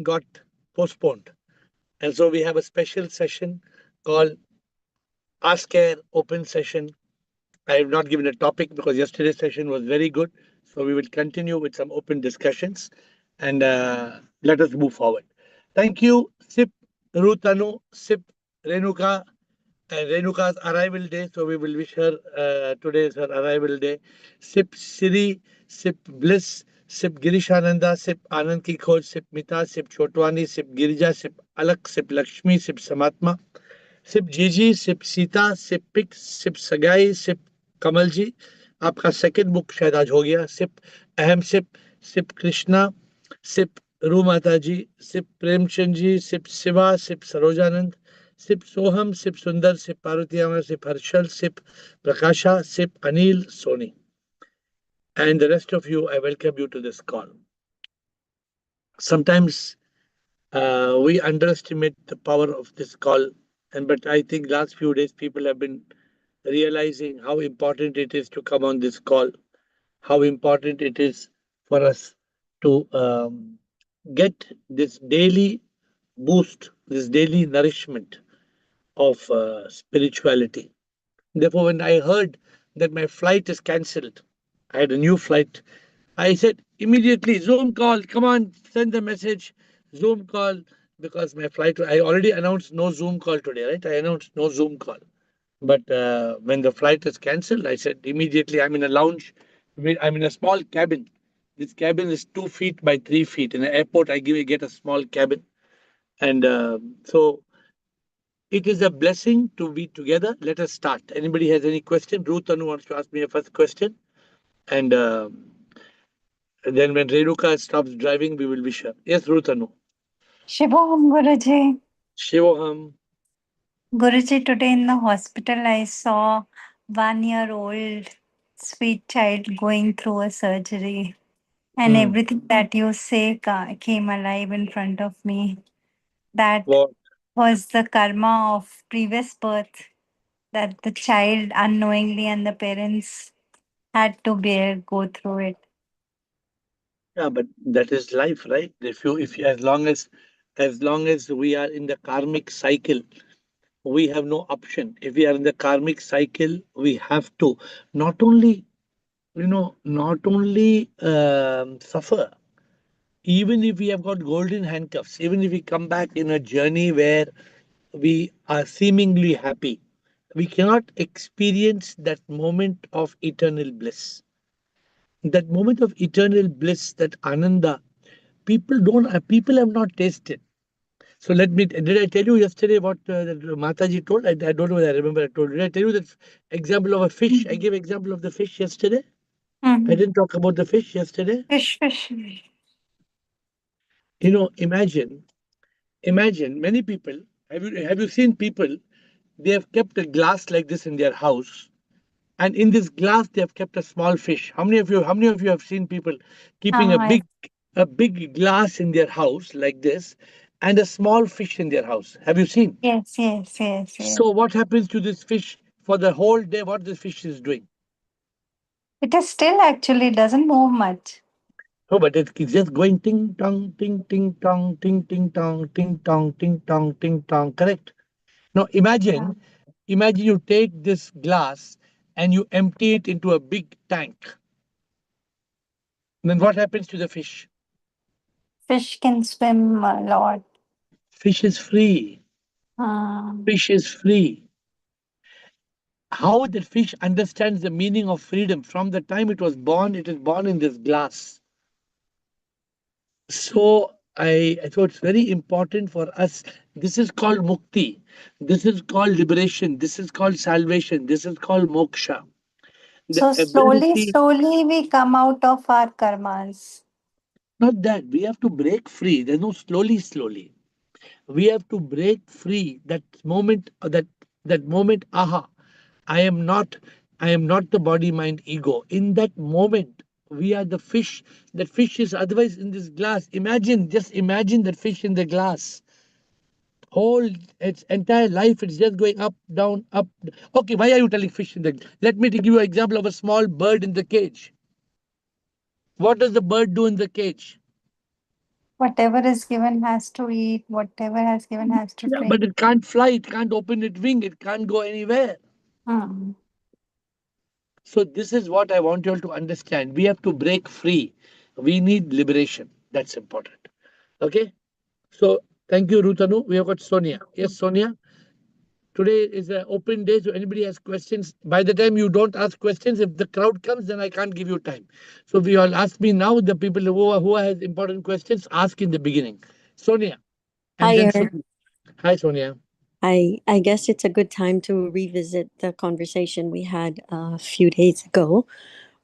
got postponed. And so we have a special session called Ask AiR Open Session. I have not given a topic because yesterday's session was very good. So we will continue with some open discussions and let us move forward. Thank you, Sip Rutanu, Sip Renuka, and Renuka's arrival day. So we will wish her today is her arrival day. Sip Siri, Sip Bliss, Sip Girishananda, Sip Anand Ki Khoj, Sip Mita, Sip Chotwani, Sip Girija, Sip Alak, Sip Lakshmi, Sip Samatma, sip Jiji sip Sita sip pick sip Sagai sip Kamal ji आपका second book शायद आज हो गया SIP अहम SIP SIP Krishna sip रू Mata ji sip Premchand ji sip Shiva sip Sarojanand sip Soham sip Sundar sip Parvati Amar sip Harshal sip Prakasha sip Anil Soni and the rest of you I welcome you to this call. Sometimes we underestimate the power of this call. And but I think last few days people have been realizing how important it is to come on this call, how important it is for us to get this daily boost, this daily nourishment of spirituality. Therefore, when I heard that my flight is cancelled, I had a new flight. I said immediately, Zoom call, come on, send the message, Zoom call, because my flight, I already announced no Zoom call today, right? I announced no Zoom call. But when the flight is cancelled, I said immediately, I'm in a lounge, I'm in a small cabin. This cabin is 2 feet by 3 feet. In the airport, get a small cabin. And so it is a blessing to be together. Let us start. Anybody has any question? Ruth Anu wants to ask me a first question. And then when Renuka stops driving, we will wish her. Yes, Ruth Anu. Shivam Guruji. Shivoham. Guruji, today in the hospital, I saw 1-year-old sweet child going through a surgery, and Hmm. everything that you say came alive in front of me. That What? was the karma of previous birth that the child unknowingly and the parents had to bear, go through it. Yeah, but that is life, right? If you, as long as we are in the karmic cycle, we have no option. If we are in the karmic cycle, we have to not only, not only suffer, even if we have got golden handcuffs, even if we come back in a journey where we are seemingly happy, we cannot experience that moment of eternal bliss. That moment of eternal bliss, that ananda, people have not tasted. So did I tell you yesterday what that Mataji told? I don't know whether I remember I told. Did I tell you that example of a fish? I gave example of the fish yesterday. I Mhm. didn't talk about the fish yesterday. Fish, fish. Imagine many people. Have you seen people? They have kept a glass like this in their house, and in this glass they have kept a small fish. How many of you have seen people keeping Uh, a big glass in their house like this, and a small fish in their house? Have you seen? yes, yes, yes, yes. So what happens to this fish for the whole day? What this fish is doing? It is still actually doesn't move much. Oh, but it's just going ting tong, ting ting tong, ting ting tong, ting tong, ting tong, ting tong. Correct. Now Yeah. imagine you take this glass and you empty it into a big tank. Then what happens to the fish? Fish can swim a lot. Fish is free. Um, Fish is free. How the fish understands the meaning of freedom from the time it was born, it is born in this glass. So I thought it's very important for us. This is called mukti. This is called liberation. This is called salvation. This is called moksha. The so slowly, ability, slowly we come out of our karmas. not that we have to break free. There's no slowly. We have to break free that moment, that moment. Aha! I am not the body, mind, ego. In that moment, we are the fish. That fish is otherwise in this glass. Just imagine that fish in the glass. Whole its entire life, it's just going up, down, up. Okay, why are you telling fish in the? Let me give you an example of a small bird in the cage. What does the bird do in the cage? Whatever is given has to eat, whatever has given has to Yeah, but drink. it can't fly, it can't open its wing, it can't go anywhere. Hmm. So this is what I want you all to understand. We have to break free. We need liberation. That's important. Okay. So thank you, Rutanu. We have got Sonia. Yes, Sonia. Today is an open day, so anybody has questions. By the time you don't ask questions, if the crowd comes, then I can't give you time. So we all ask me now. The people who has important questions, ask in the beginning. Sonia, and then AiR, Sonia. Hi, Sonia. I guess it's a good time to revisit the conversation we had a few days ago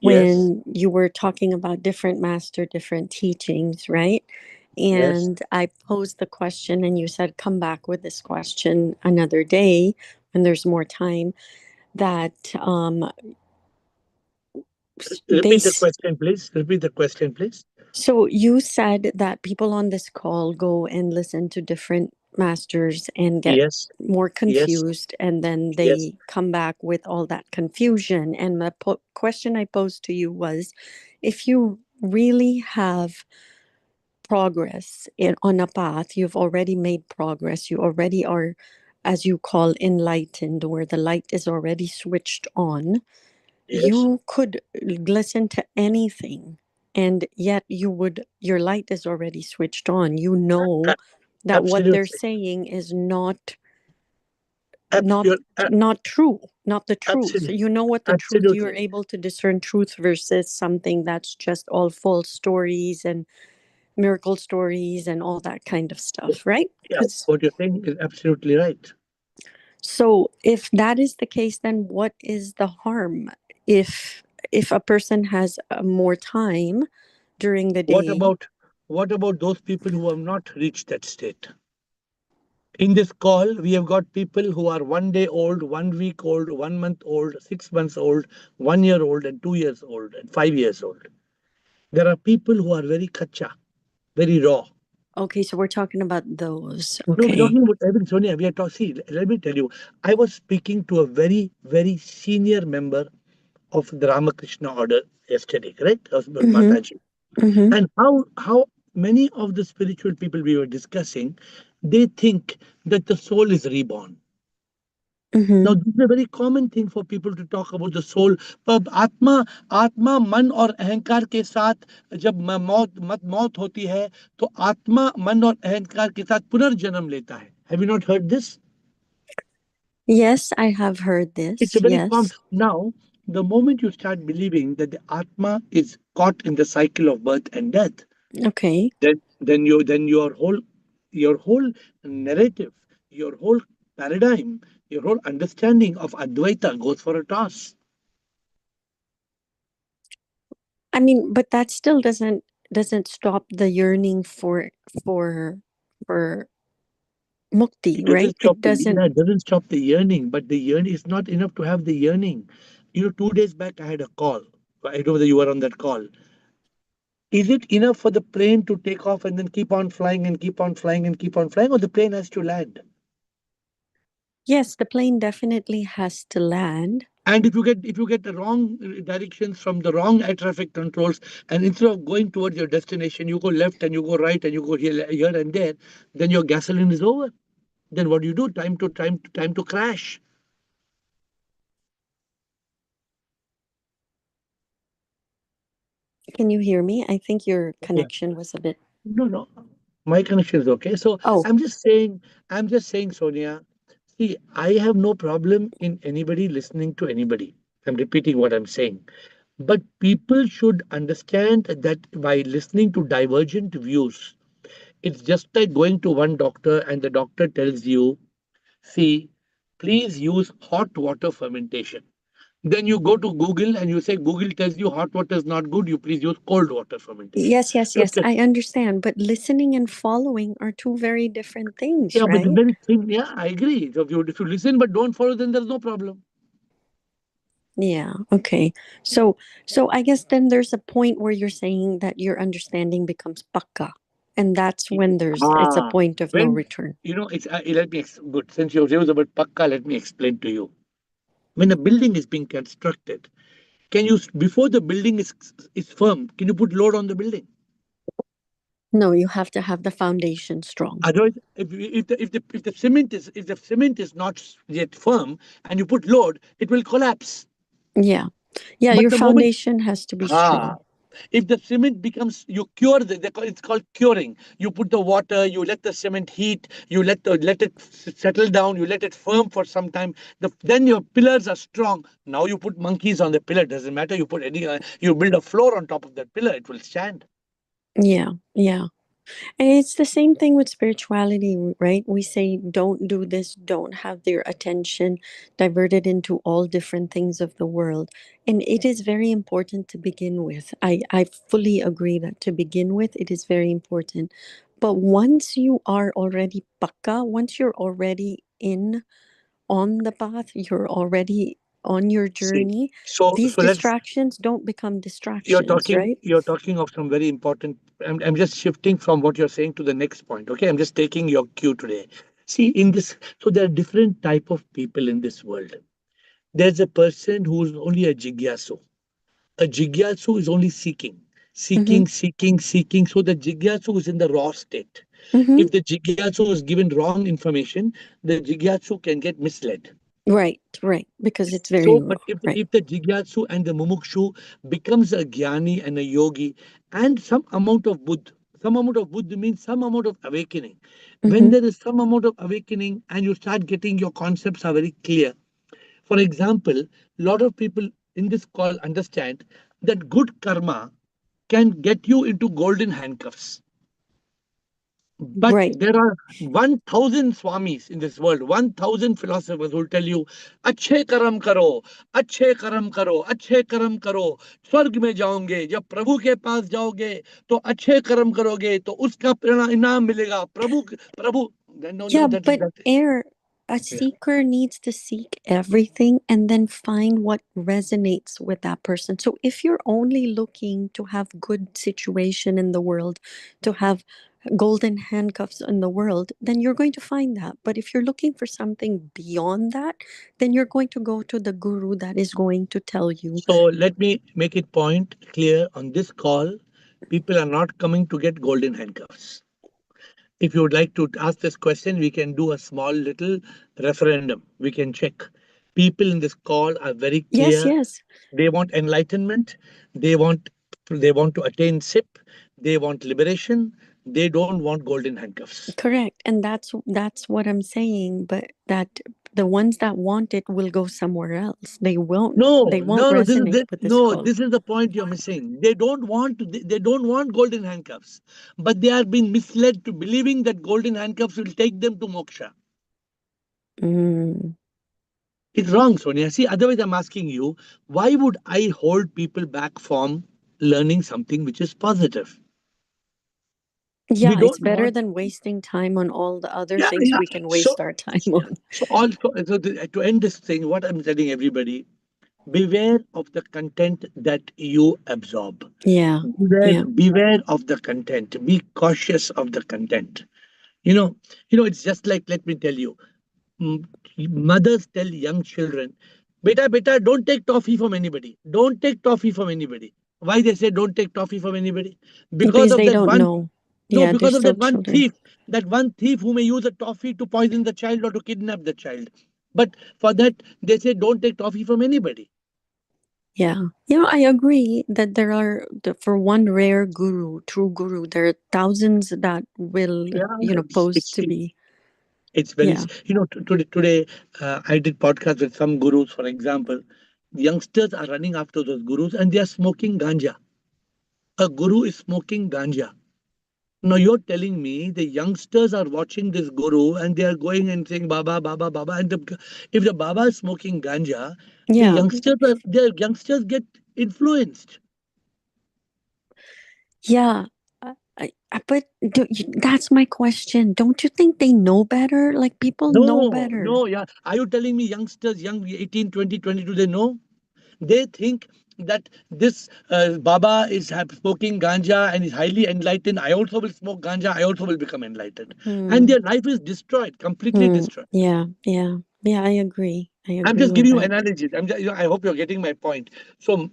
Yes. when you were talking about different master, different teachings, right? Yes. And I posed the question, and you said, come back with this question another day when there's more time. That Repeat the base question, please. Repeat the question, please. So you said that people on this call go and listen to different masters and get Yes. more Yes. confused, and then Yes. they come back with all that confusion. And the question I posed to you was, if you really have progress on a path, you've already made progress, you already are, as you call, enlightened, where the light is already switched on, Yes. you could listen to anything, and yet your light is already switched on. You know A- that what they're Absolutely. saying is not Abs- not you're, a- not true, not the truth. absolutely. You know what the truth, you are Absolutely. able to discern truth versus something that's just all false stories and miracle stories and all that kind of stuff, right? Yeah. Because What you're saying is absolutely right. so if that is the case, then what is the harm if a person has more time during the What day? about what about those people who have not reached that state? In this call, we have got people who are 1 day old, 1 week old, 1 month old, 6 months old, 1 year old, and 2 years old, and 5 years old. There are people who are very kacha, very raw. Okay, so we're talking about those. No, we're Okay. talking about Evan Sonia. We are talking. See, let me tell you, I was speaking to a very, very senior member of the Ramakrishna order yesterday, correct? Of Mm-hmm. Mataji. Mm-hmm. And how many of the spiritual people we were discussing, they think that the soul is reborn. Mm-hmm. Now, this is a very common thing for people to talk about the soul. पर आत्मा आत्मा मन और अहंकार के साथ जब मौत होती है तो आत्मा मन और अहंकार के साथ पुनर्जन्म लेता है. Have you not heard this? Yes, I have heard It's this. a very common. Yes. Now, the moment you start believing that the atma is caught in the cycle of birth and death, Okay. then your whole narrative, your whole paradigm, your whole understanding of Advaita goes for a toss. I mean, but that still doesn't stop the yearning for for mukti, It right? doesn't stop It the doesn't. yeah, it doesn't stop the yearning, but the yearning is not enough to have the yearning. 2 days back I had a call. I don't know whether you were on that call. Is it enough for the plane to take off and then keep on flying and keep on flying and keep on flying, or the plane has to land? Yes, the plane definitely has to land. And if you get the wrong directions from the wrong air traffic controls, and instead of going towards your destination, you go left and you go right and you go here and there, then your gasoline is over. Then what do you do? Time to crash. Can you hear me? I think your Yeah. connection was a bit. No, no. My connection is okay. So Oh, I'm just saying, Sonia, see, I have no problem in anybody listening to anybody. I'm repeating what I'm saying. But people should understand that by listening to divergent views, it's just like going to one doctor and the doctor tells you, see, please use hot water fermentation. Then you go to Google and you say, Google tells you hot water is not good, you please use cold water fermentation. yes, yes, yes. Okay. I understand, but listening and following are two very different things, Yeah, but the right? very thing, yeah, I agree. So if you listen but don't follow, then there's no problem. Yeah, okay. So I guess then there's a point where you're saying that your understanding becomes pakka. And that's when it's a Ah, point of no when return. it's let me good. Since you raised about pakka, let me explain to you. When a building is being constructed, can you before the building is firm, can you put load on the building? No, you have to have the foundation strong. Otherwise, if the cement is not yet firm and you put load, it will collapse. Yeah. Yeah, But your the moment foundation has to be ah, strong. if the cement becomes, you cure it's called curing. You put the water, you let the cement heat, you let it settle down, you let it firm for some time. Then your pillars are strong. Now you put monkeys on the pillar. Doesn't matter. You put any. You build a floor on top of that pillar. It will stand. Yeah. Yeah. And it's the same thing with spirituality, right? We say, don't do this, don't have their attention diverted into all different things of the world. And it is very important to begin with. I fully agree that to begin with, it is very important. But once you are already pakka, once you're already in on the path, you're already on your See. journey, these So let's distractions don't become distractions, right? you're talking of some very important. I'm just shifting from what you're saying to the next point. Okay, I'm just taking your cue today. See, in this, so there are different type of people in this world. There's a person who's only a jigyasu. A jigyasu is only seeking, Mm-hmm. seeking. So the jigyasu is in the raw state. Mm-hmm. If the jigyasu is given wrong information, the jigyasu can get misled. Right, right. Because it's very So, raw, but if right? if the jigyasu and the mumukshu becomes a jnani and a yogi and some amount of buddha means some amount of awakening. When Mm-hmm. there is some amount of awakening and you start getting your concepts are very clear. For example, a lot of people in this call understand that good karma can get you into golden handcuffs. But Right. there are 1,000 swamis in this world, 1,000 philosophers who will tell you, अच्छे कर्म करो, अच्छे कर्म करो, अच्छे कर्म करो, स्वर्ग में जाओगे, जब प्रभु के पास जाओगे, तो अच्छे कर्म करोगे, तो उसका परिणाम इनाम मिलेगा, प्रभु, no, no, Yeah, that is but that. air, a Yeah. seeker needs to seek everything and then find what resonates with that person. So if you're only looking to have good situation in the world, to have golden handcuffs in the world, then you're going to find that. But if you're looking for something beyond that, then you're going to go to the guru that is going to tell you. So let me make it point clear on this call. People are not coming to get golden handcuffs. If you would like to ask this question, we can do a small little referendum. We can check. People in this call are very Yes, clear. yes. They want enlightenment. They want they want to attain SIP. They want liberation. They don't want golden handcuffs. Correct. And that's what I'm saying, but that the ones that want it will go somewhere else. They No, won't no, no. resonate with this No. call. This is the point you're missing. They don't want golden handcuffs, but they are being misled to believing that golden handcuffs will take them to moksha. Mm. It's wrong, Sonia. See, otherwise, I'm asking you, why would I hold people back from learning something which is positive? We Yeah, it's don't better want. than wasting time on all the other Yeah, things yeah. we can waste our time on. To end this thing, what I'm telling everybody, beware of the content that you absorb. Yeah. Yeah. Beware of the content. Be cautious of the content. You know, it's just like, let me tell you, mm, mothers tell young children, beta, don't take toffee from anybody. Don't take toffee from anybody. Why they say don't take toffee from anybody? Because Because of they that don't one, know. no, Yeah, they're because of still that one children. thief, who may use a toffee to poison the child or to kidnap the child. But for that, they say don't take toffee from anybody. Yeah. I agree that there are, for one rare guru, true guru, there are thousands that will, Yeah, pose to be. it's very, Yeah. today I did podcast with some gurus, for example. Youngsters are running after those gurus and they are smoking ganja. A guru is smoking ganja. Now you're telling me the youngsters are watching this guru and they are going and saying Baba, Baba, Baba. And if the Baba is smoking ganja, Yeah. the youngsters get influenced. Yeah. But that's my question. Don't you think they know better? Like people know No, better. no, yeah. Are you telling me youngsters, young 18, 20, 22, they know? They think that this Baba is smoking ganja and is highly enlightened. I also will smoke ganja. I also will become enlightened. And Hmm. their life is destroyed, completely Hmm. destroyed. Yeah. Yeah. Yeah. I agree. I I'm agree just with giving you that. analogies. I hope you're getting my point. So,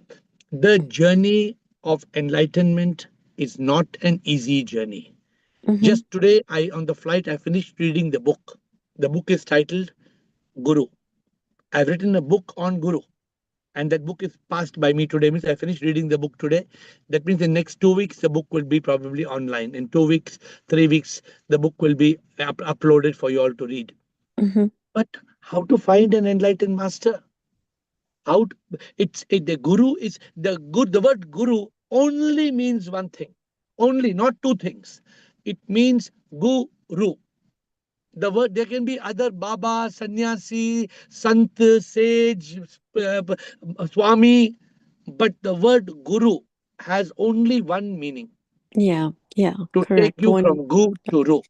the journey of enlightenment is not an easy journey. Mm-hmm. Just today, on the flight, I finished reading the book. The book is titled Guru. I've written a book on Guru, and that book is passed by me today. Means I finished reading the book today. That means in next 2 weeks, the book will be probably online. In 2 weeks, 3 weeks, the book will be uploaded for you all to read. Mm-hmm. But how to find an enlightened master? How to, the guru is the good. The word guru only means one thing, only not two things. It means guru. The word, there can be other Baba, Sannyasi, Sant, Sage, Swami, but the word Guru has only one meaning, Yeah. Yeah. to take Correct. you One. from Gu to Ru.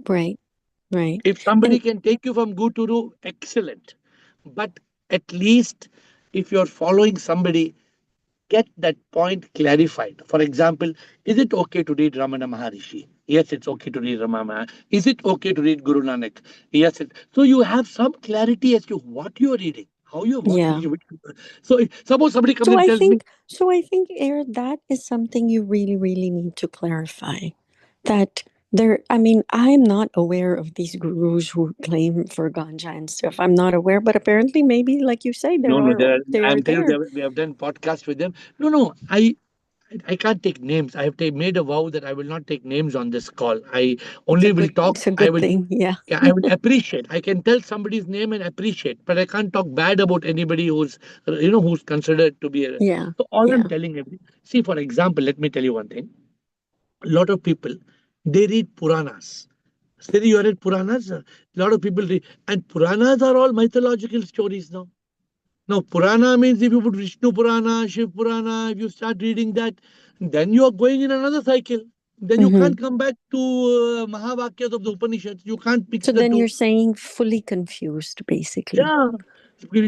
Right. Right. If somebody And can take you from Gu to Ru, excellent. But at least if you're following somebody, get that point clarified. For example, is it okay to read Ramana Maharishi? Yes, it's okay to read Ramana. Is it okay to read Guru Nanak? Yes. So you have some clarity as to what you're reading, how you what. yeah. So suppose somebody comes So and I tells me, think so I think Air, that is something you really, really need to clarify. That there, I mean, I'm not aware of these gurus who claim for ganja and stuff. I'm not aware, but apparently maybe like you say, no, no, they are I'm telling there. you, we have done podcasts with them. No, no, I can't take names. I have made a vow that I will not take names on this call. I only will talk. It's a I good will. thing. Yeah. Yeah, I will appreciate. I can tell somebody's name and appreciate, but I can't talk bad about anybody who's, who's considered to be a. Yeah. So all I'm Yeah. telling every. See, for example, let me tell you one thing. A lot of people, they read Puranas. Siri, you read Puranas? A lot of people read, and Puranas are all mythological stories now. Now, Purana means if you put Vishnu Purana, Shiv Purana, if you start reading that, then you are going in another cycle. Then you Hmm. can't come back to Mahavakyas of the Upanishads. You can't mix So the then two. you're saying fully confused, basically. Yeah.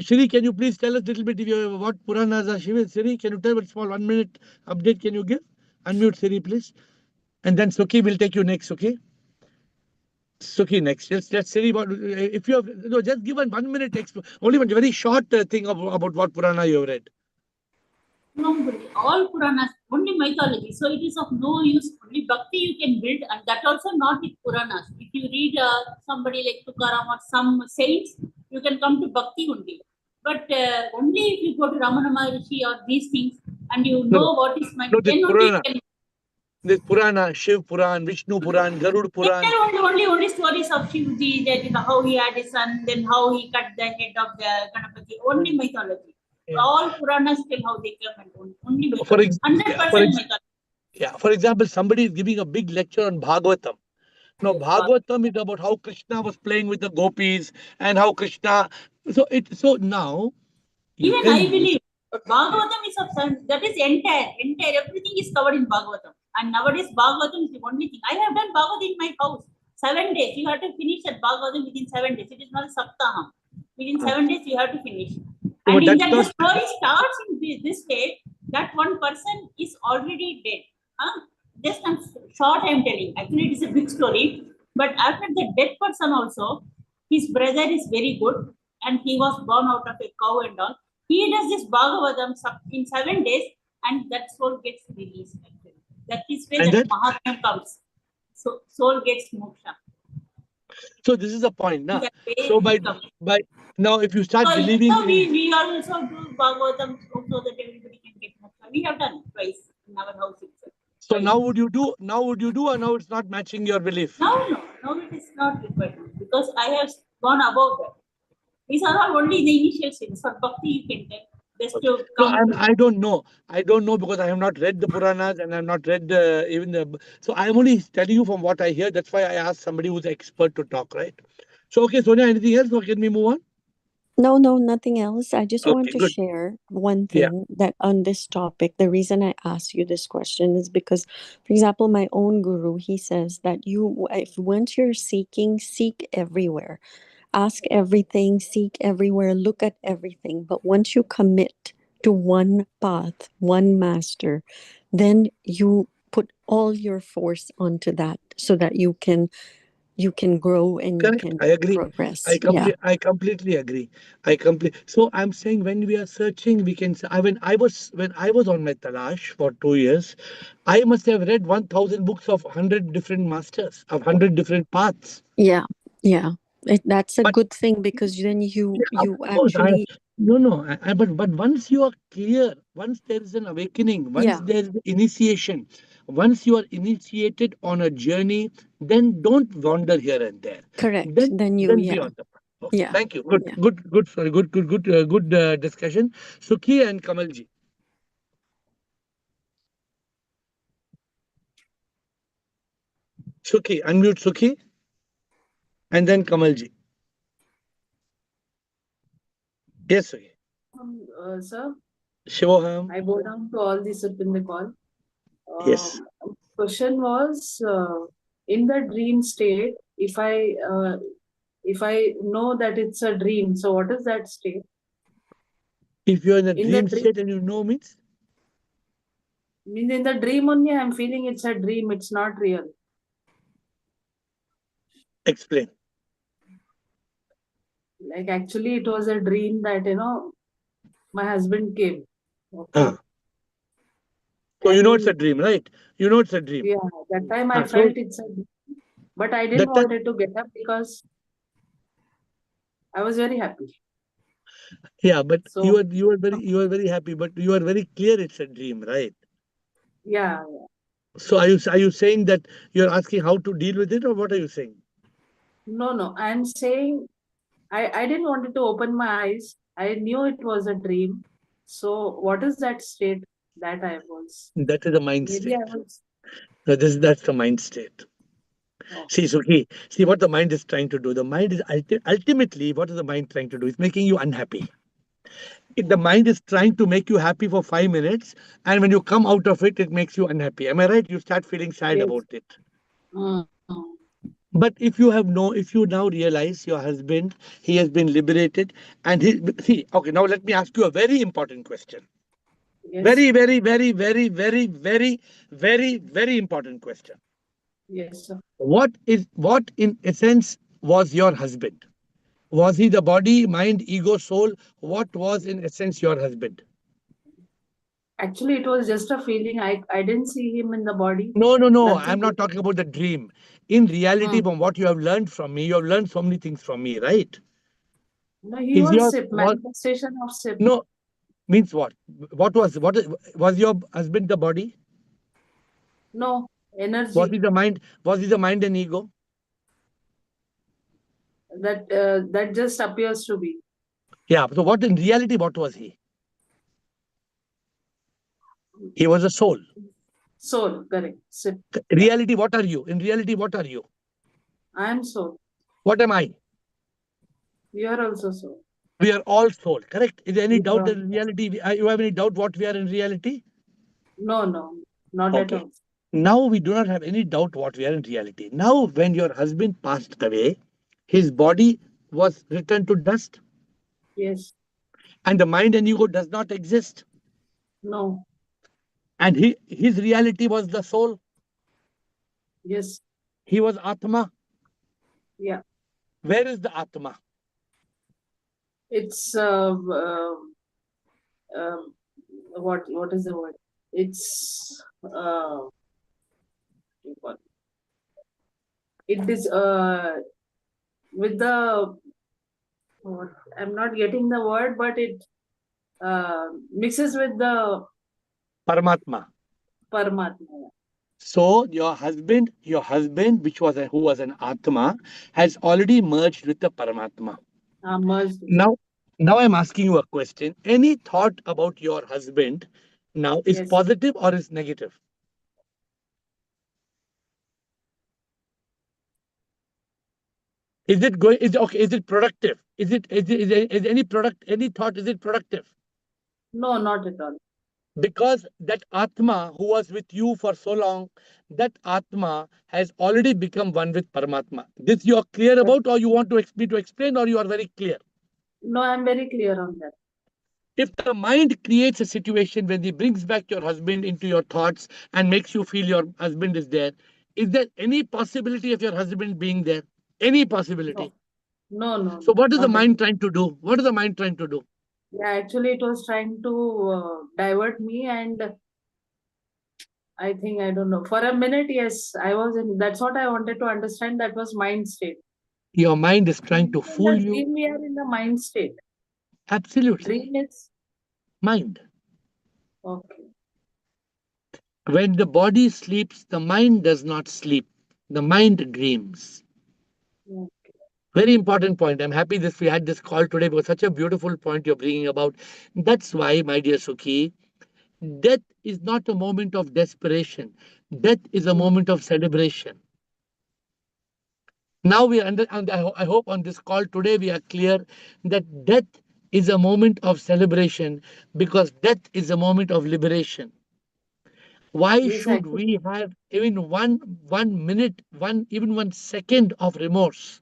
Siri, can you please tell us a little bit if you, what Puranas are? Shiva, Siri, can you tell a small 1 minute update? Can you give? Unmute Siri, please. And then Suki will take you next, okay? Suki next. Just Siri, if you have, no, just give 1 minute, only one very short thing about what Purana you have read. Nobody. All Puranas, only mythology. So it is of no use. Only Bhakti you can build, and that also not with Puranas. If you read somebody like Tukaram or some saints, you can come to Bhakti only. But only if you go to Ramana Maharishi or these things, and you No, no, know what is meant, no, this then only Purana. you can. This Purana, Shiv Puran, Vishnu Puran, Garud They Puran. tell only stories of Shivji, that how he had his son, then how he cut the head of the Ganapati. Only mythology. Yeah. All Puranas tell how they came and only For mythology. ex- yeah, 100% mythology. for example, somebody is giving a big lecture on Bhagavatam. Now, Bhagavatam is about how Krishna was playing with the gopis and how Krishna. So now you Even can I use. believe Bhagavatam is of that is entire everything is covered in Bhagavatam. And nowadays Bhagavatam is the only thing. I have done Bhagavatam in my house. 7 days. You have to finish that Bhagavatam within 7 days. It is not a Saptaham. Within 7 days you have to finish. No, And but in that's that the not. story starts in this state that one person is already dead. Huh? Just a short I am telling. Actually, it is a big story. But after the dead person also, his brother is very good and he was born out of a cow and all. He does this Bhagavatam in 7 days and that soul gets released. Actually. That is where And that then, Mahatma comes. So soul gets moksha. so this is the point, In na. that way So it comes. by now, if you start So, believing in. we also do Bhagavatam so that everybody can get moksha. We have done twice in our house itself. So Twice. now would you do? Now would you do, or now it's not matching your belief? Now it is not required because I have gone above that. These are all only the initial stages. For Bhakti, you can take just Okay. to No, come to. I don't know. I don't know because I have not read the Puranas and I have not read even the. So I'm only telling you from what I hear. That's why I asked somebody who's expert to talk, right? So okay, Sonia, anything else, or can we move on? No, no, nothing else. I just want Okay, to good. share one Yeah. thing that on this topic, the reason I asked you this question is because, for example, my own guru, he says that if once you're seeking, seek everywhere, ask everything, seek everywhere, look at everything. But once you commit to one path, one master, then you put all your force onto that so that you can you can grow and you Correct. can I agree. progress. Yeah. I completely agree. So I'm saying when we are searching, we can say when I was on my talash for 2 years, I must have read 1,000 books of 100 different masters, of 100 different paths. Yeah. Yeah. That's a But good thing because then yeah, of you course, actually, no, no. But once you are clear, once there is an awakening, once yeah, there is initiation, once you are initiated on a journey, then don't wander here and there. correct. Then Then you, then be yeah. on the path. Okay, Yeah. thank you. Good, Yeah. good, good. Sorry, good discussion. Sukhi and Kamalji. Sukhi, unmute Sukhi, and then Kamalji. Yes, Sukhi. Sir, Shivoham. I bow down to all these up in the call. Yes. Question was in the dream state, if I know that it's a dream, so what is that state? If you're in a In the dream dream, state and you know means, means in the dream only I'm feeling it's a dream, it's not real. explain. Like actually it was a dream that, my husband came. Okay. Ah. So you know it's a And dream, right? You know it's a dream. yeah, that time I So felt it's a dream. But I didn't that time, wanted to get up because I was very happy. yeah, but So you are very happy, but you are very clear it's a dream, right? yeah, So are you saying that you're asking how to deal with it, or what are you saying? no, I'm saying I didn't want to open my eyes. I knew it was a dream. So what is that state that I was? That is the mind Maybe I state. was That's the mind state. oh, See, Suki, see what the mind is trying to do. The mind is ultimately what is the mind trying to do? It's making you unhappy. The mind is trying to make you happy for 5 minutes, and when you come out of it, it makes you unhappy. Am I right? You start feeling sad yes. about it. Mm, But if you now realize your husband, he has been liberated, and okay, now let me ask you a very important question. yes, Very, very, very, very, very, very, very, very important question. yes, sir. What in essence was your husband? Was he the body, mind, ego, soul? What was in essence your husband? Actually it was just a feeling. I didn't see him in the body. No, no, no. Nothing. I'm not talking about the dream. In reality, Mm. from what you have learned from me, you have learned so many things from me, right? No, he Is was your SIP, was manifestation of SIP. no means what? Was your husband the body? No, Was energy he the mind? Was he the mind and ego? that just appears to be Yeah. So what in reality, what was he? He was a soul. soul, correct. SIP. Yeah. Reality, what are you? In reality, what are you? I am soul. What am I? You are also soul. We are all soul, correct? Is there any You doubt are. that in reality, you have any doubt what we are in reality? No, not at Okay. all. Now we do not have any doubt what we are in reality. Now, when your husband passed away, his body was returned to dust, Yes. and the mind and ego does not exist. No. And his reality was the soul. Yes. He was Atma. Yeah. Where is the Atma? It's uh, what is the word? It's what- it is with the what, I'm not getting the word, but it mixes with the Paramatma. Paramatma. So your husband, who was an Atma, has already merged with the Paramatma. Merged. Now, now I'm asking you a question. Any thought about your husband now is Yes. positive or is negative? Is it going? Is okay? Is it productive? Is any any thought? Is it productive? No, not at all. Because that Atma who was with you for so long, that Atma has already become one with Paramatma. This you are clear about, or you want me to explain, or you are very clear? No, I'm very clear on that. If the mind creates a situation when he brings back your husband into your thoughts and makes you feel your husband is there, Is there any possibility of your husband being there? Any possibility? No. So what is the Not at mind all. trying to do? What is the mind trying to do? Yeah, actually, it was trying to divert me, and I think, I don't know. For a minute, yes, I was in. That's what I wanted to understand. That was mind state. Your mind is trying to Even in the fool you. dream, we are in the mind state. Absolutely. Dream is Mind. okay. When the body sleeps, the mind does not sleep. The mind dreams. Okay. Very important point. I'm happy that we had this call today because such a beautiful point you're bringing about. That's why, my dear Sukhi, death is not a moment of desperation. Death is a Mm. moment of celebration. Now we under, and I hope on this call today we are clear that death is a moment of celebration because death is a moment of liberation. Why Yes, should actually, we have even one minute, even 1 second of remorse?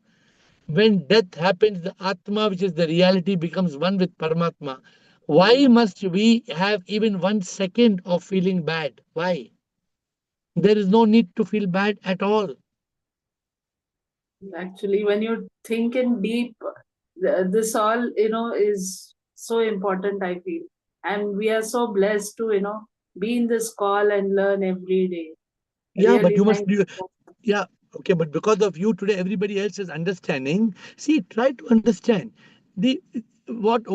When death happens, the Atma, which is the reality, becomes one with Paramatma. Why must we have even 1 second of feeling bad? Why? There is no need to feel bad at all. actually, when you think in deep, this all is so important. I feel, and we are so blessed to be in this call and learn every day. Yeah, but Really, you must thank be. you. Yeah, okay, but because of you today, everybody else is understanding. See, try to understand the what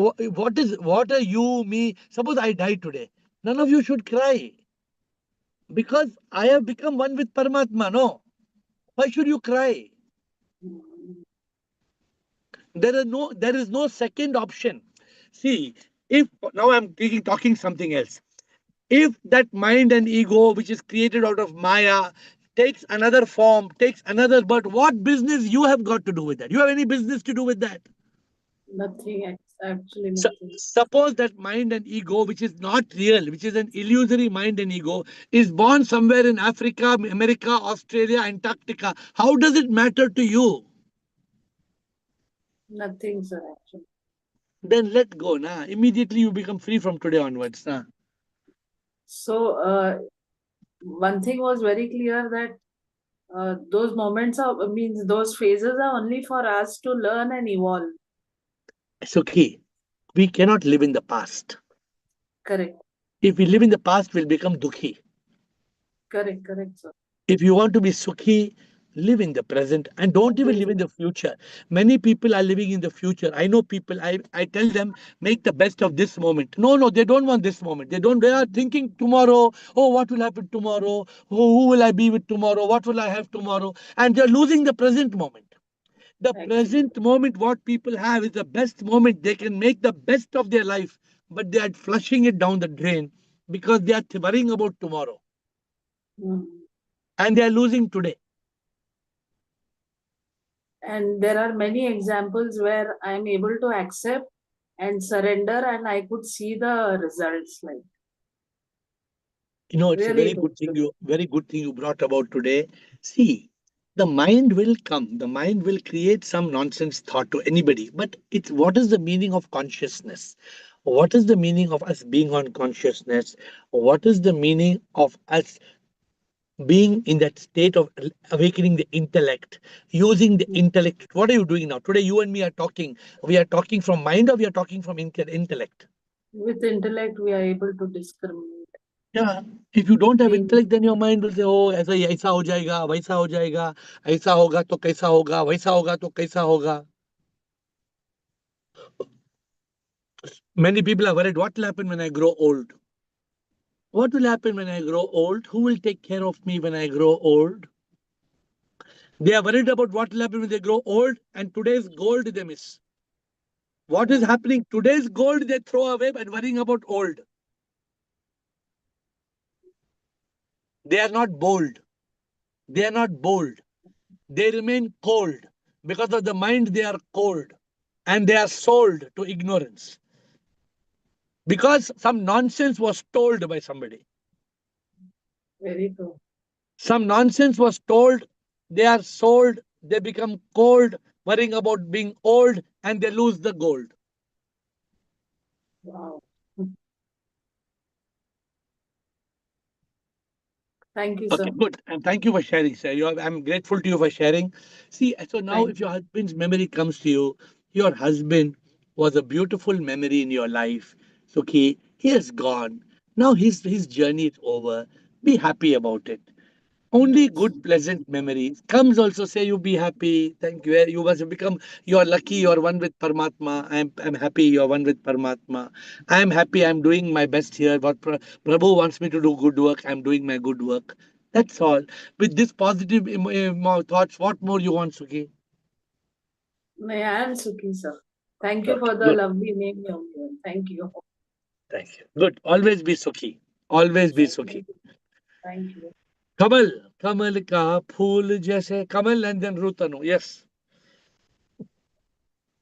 are you, me? Suppose I die today, none of you should cry because I have become one with Paramatma. No, why should you cry? Mm. There is no second option. See, if now I'm talking something else. If that mind and ego, which is created out of Maya, takes another form, takes another birth, what business you have got to do with that? You have any business to do with that? Nothing, actually So, nothing. suppose that mind and ego, which is not real, which is an illusory mind and ego, is born somewhere in Africa, America, Australia, Antarctica. How does it matter to you? Nothing, sir, actually. Then let go, na. Immediately you become free from today onwards, na. So, one thing was very clear that those moments of means those phases are only for us to learn and evolve. It's okay. We cannot live in the past. Correct, If we live in the past, we'll become dukhi. correct, sir. If you want to be sukhi, live in the present and don't even live in Everything. the future. Many people are living in the future. I know people, I tell them, make the best of this moment. No, they don't want this moment. They are thinking tomorrow, oh, what will happen tomorrow? Oh, who will I be with tomorrow? What will I have tomorrow? And they're losing the present moment. The Actually, present moment, what people have is the best moment. They can make the best of their life, but they are flushing it down the drain because they are worrying about tomorrow mm. and they are losing today. And there are many examples where I am able to accept and surrender, and I could see the results. Like It's a really good. very good thing you brought about today. See, the mind will come, the mind will create some nonsense thought to anybody, but it's what is the meaning of consciousness? What is the meaning of us being on consciousness? What is the meaning of us being in that state of awakening the intellect, using the intellect? What are you doing now? Today, you and me are talking. We are talking from mind or we are talking from intellect? With intellect, we are able to discriminate. Yeah. If you don't have Being intellect, then your mind will say, oh, ऐसा हो जाएगा, वैसा हो जाएगा, ऐसा होगा तो कैसा होगा, वैसा होगा तो कैसा होगा. Many people are worried, what will happen when I grow old? What will happen when I grow old? Who will take care of me when I grow old? They are worried about what will happen when they grow old, and today's gold they miss. What is happening? Today's gold they throw away and worrying about old. They are not bold. They are not bold. They remain cold. Because of the mind, they are cold. And they are sold to ignorance. Because some nonsense was told by somebody. very true. Some nonsense was told, they are sold, they become cold, worrying about being old, and they lose the gold. Wow. Thank you, Okay, sir. good. And thank you for sharing, sir. I'm grateful to you for sharing. See, so now Thank if your you. husband's memory comes to you, your husband was a beautiful memory in your life. So, okay, he has gone. Now his journey is over. Be happy about it. Only Yes. good, pleasant memories. Comes also say you be happy. Thank you. You must become. You are lucky. You are one with Paramatma. I'm happy. You are one with Paramatma. I am happy. I'm doing my best here. What Prabhu wants me to do good work. I'm doing my good work. That's all. With this positive thoughts, what more you want, Suki? May I am Suki, sir. Thank you Okay, for the good. lovely name you have given. Thank you. Thank you. Good. Always be Suki. Always be Suki. Thank you. Kamal, Kamal ka phool jaise. Kamal and then Rutanu. Yes,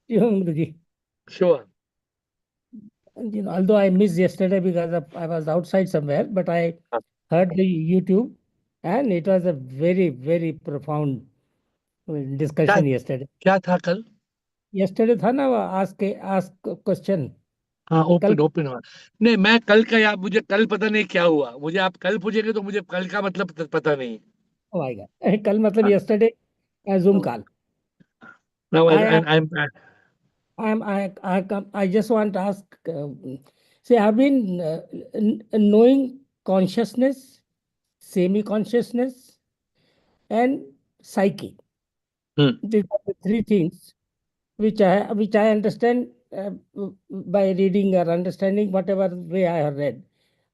Guruji. sure. Although I missed yesterday because I was outside somewhere, but I heard the YouTube, and it was a very, very profound क्या discussion yesterday. क्या था कल? Yesterday था ना वो ask question. हाँ, कल open open हुआ। नहीं, मैं कल का याद, मुझे कल पता नहीं क्या हुआ। मुझे आप कल पूछेंगे तो मुझे कल का मतलब पता नहीं। आएगा कल मतलब हाँ, yesterday Zoom call. now I I'm I just want to ask. See, I've been knowing consciousness, semi-consciousness, and psyche. These are the three things which I understand by reading or understanding whatever way I have read.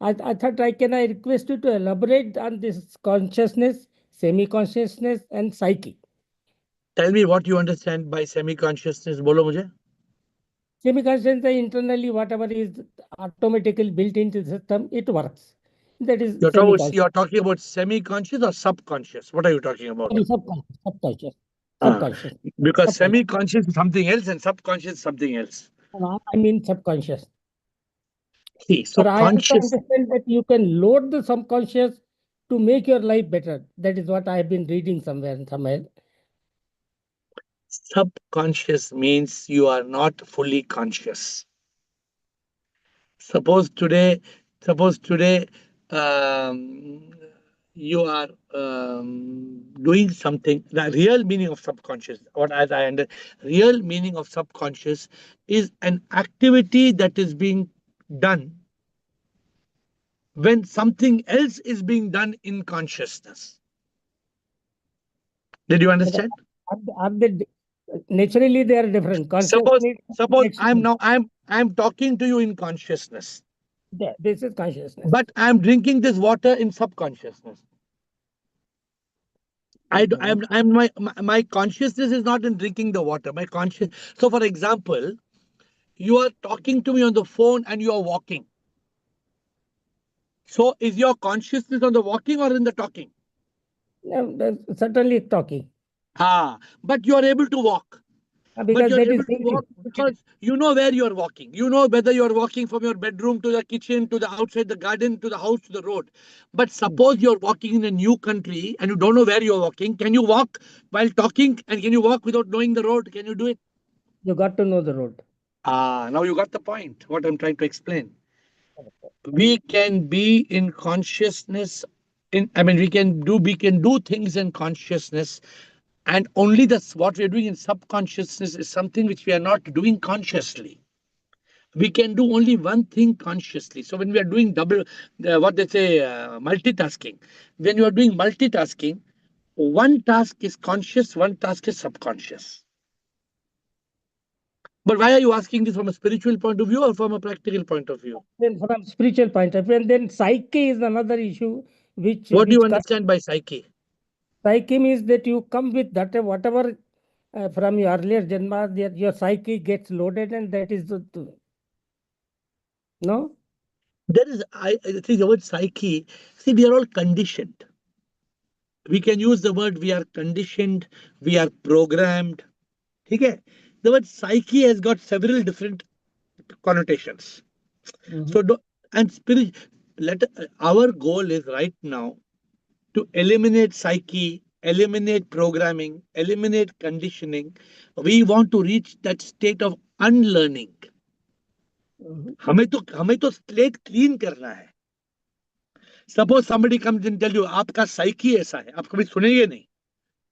I thought I request you to elaborate on this consciousness, semi-consciousness, and psyche. tell me what you understand by semi consciousness, बोलो मुझे। Semi-consciousness internally whatever is automatically built into the system, it works. That is semi-conscious. You're talking about semi conscious or subconscious? What are you talking about? Subconscious, subconscious, Ah, subconscious, because subconscious. semi conscious is something else and subconscious is something else. I mean subconscious. See, so But I also conscious. understand that you can load the subconscious to make your life better. That is what I have been reading somewhere. Subconscious means you are not fully conscious. Suppose today, suppose today, um, you are doing something. The real meaning of subconscious, what as I understand, real meaning of subconscious is an activity that is being done when something else is being done in consciousness. Did you But understand? naturally they are different. Suppose, Consciousness suppose I'm action. now I'm talking to you in consciousness, This is consciousness. but I'm drinking this water in subconsciousness. My consciousness is not in drinking the water. My conscious. So, for example, you are talking to me on the phone and you are walking. So, is your consciousness on the walking or in the talking? Certainly talking. But you are able to walk. But Because you're that is able to thinking. walk because you know where you're walking. You know whether you're walking from your bedroom to the kitchen, to the outside the garden, to the house, to the road. But suppose you're walking in a new country and you don't know where you're walking. Can you walk while talking? And can you walk without knowing the road? Can you do it? You got to know the road. Now you got the point, what I'm trying to explain. We can be in consciousness, we can do things in consciousness, and only that's what we're doing in subconsciousness is something which we are not doing consciously. We can do only one thing consciously. So when we are doing what they say, multitasking, when you are doing multitasking, one task is conscious, one task is subconscious. But why are you asking this from a spiritual point of view or from a practical point of view? Then from spiritual point of view, and then psyche is another issue What do you which understand by psyche? psyche means that you come with that whatever from your earlier janma, your psyche gets loaded, and that is no. There is, I think the word psyche, see, we are all conditioned. We can use the word we are conditioned, we are programmed. Okay? The word psyche has got several different connotations. Mhm. So, and spirit, our goal is right now to eliminate psyche, eliminate programming, eliminate conditioning. We want to reach that state of unlearning. Mhm. हमें तो slate clean करना है. Suppose somebody comes and tell you आपका psyche ऐसा है, आप कभी सुनेंगे नहीं।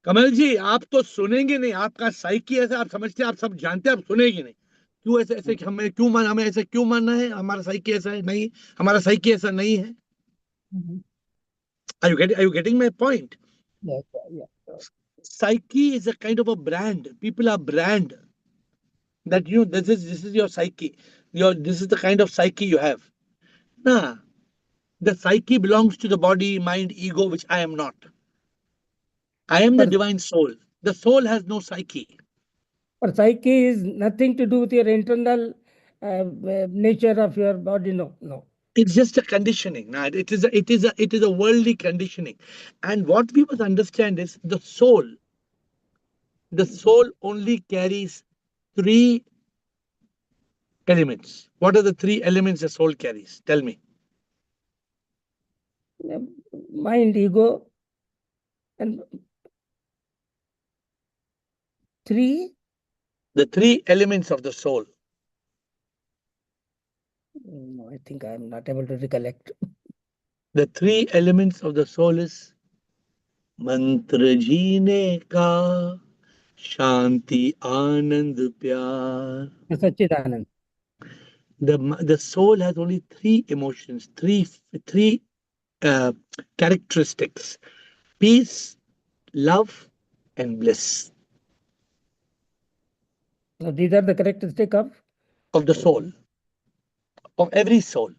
कमल जी आप तो सुनेंगे नहीं, आपका साइकी ऐसा, आप समझते हैं, आप सब जानते हैं, आप सुनेंगे नहीं। क्यों ऐसे ऐसे हमें क्यों हमें ऐसे क्यों मानना है, हमारा साइकी ऐसा है नहीं, हमारा साइकी ऐसा नहीं है। Are you getting my point? Yes, yeah. Psyche is a kind of a brand. People are brand that this is your psyche. This is the kind of psyche you have. Nah, the psyche belongs to the body, mind, ego, which I am not. I am the But, divine soul. The soul has no psyche. but psyche is nothing to do with your internal nature of your body. No, no. It's just a conditioning. Nah, it is a worldly conditioning. And what we must understand is the soul. The soul only carries three elements. What are the three elements the soul carries? Tell me. Mind, ego, and three. The three elements of the soul. No, I think I am not able to recollect. The three elements of the soul is मंत्र जीने का, शांति आनंद प्यार. Sachidanand. The soul has only three emotions, three uh, characteristics: peace, love, and bliss Now, these are the characteristic of the soul, of every soul.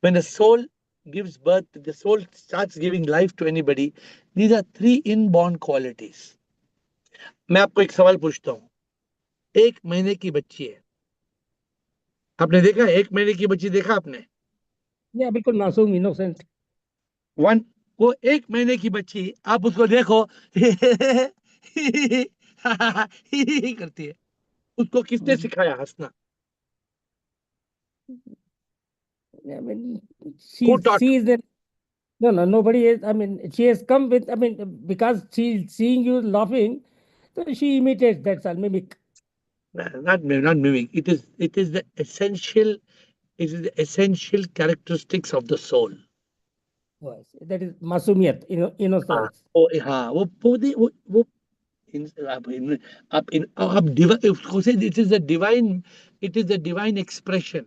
When a soul gives birth, the soul starts giving life to anybody. These are three inborn qualities. मैं आपको एक सवाल पूछता हूँ। 1 महीने की बच्ची है, आपने देखा 1 महीने की बच्ची देखा आपने? yeah, बिल्कुल मासूम, innocent. वन वो 1 महीने की बच्ची, आप उसको देखो करती है, उसको किसने सिखाया हंसना? I mean, Who taught? she is the no, no, nobody is. I mean, she has come with. I mean, because she's seeing you laughing, so she imitates. That's all, mimic. Not mimicking. It is the essential. It is the essential characteristics of the soul. Yes, that is masumiyat, हाँ innocence. वो पौधे वो आप उसको से it is the divine expression.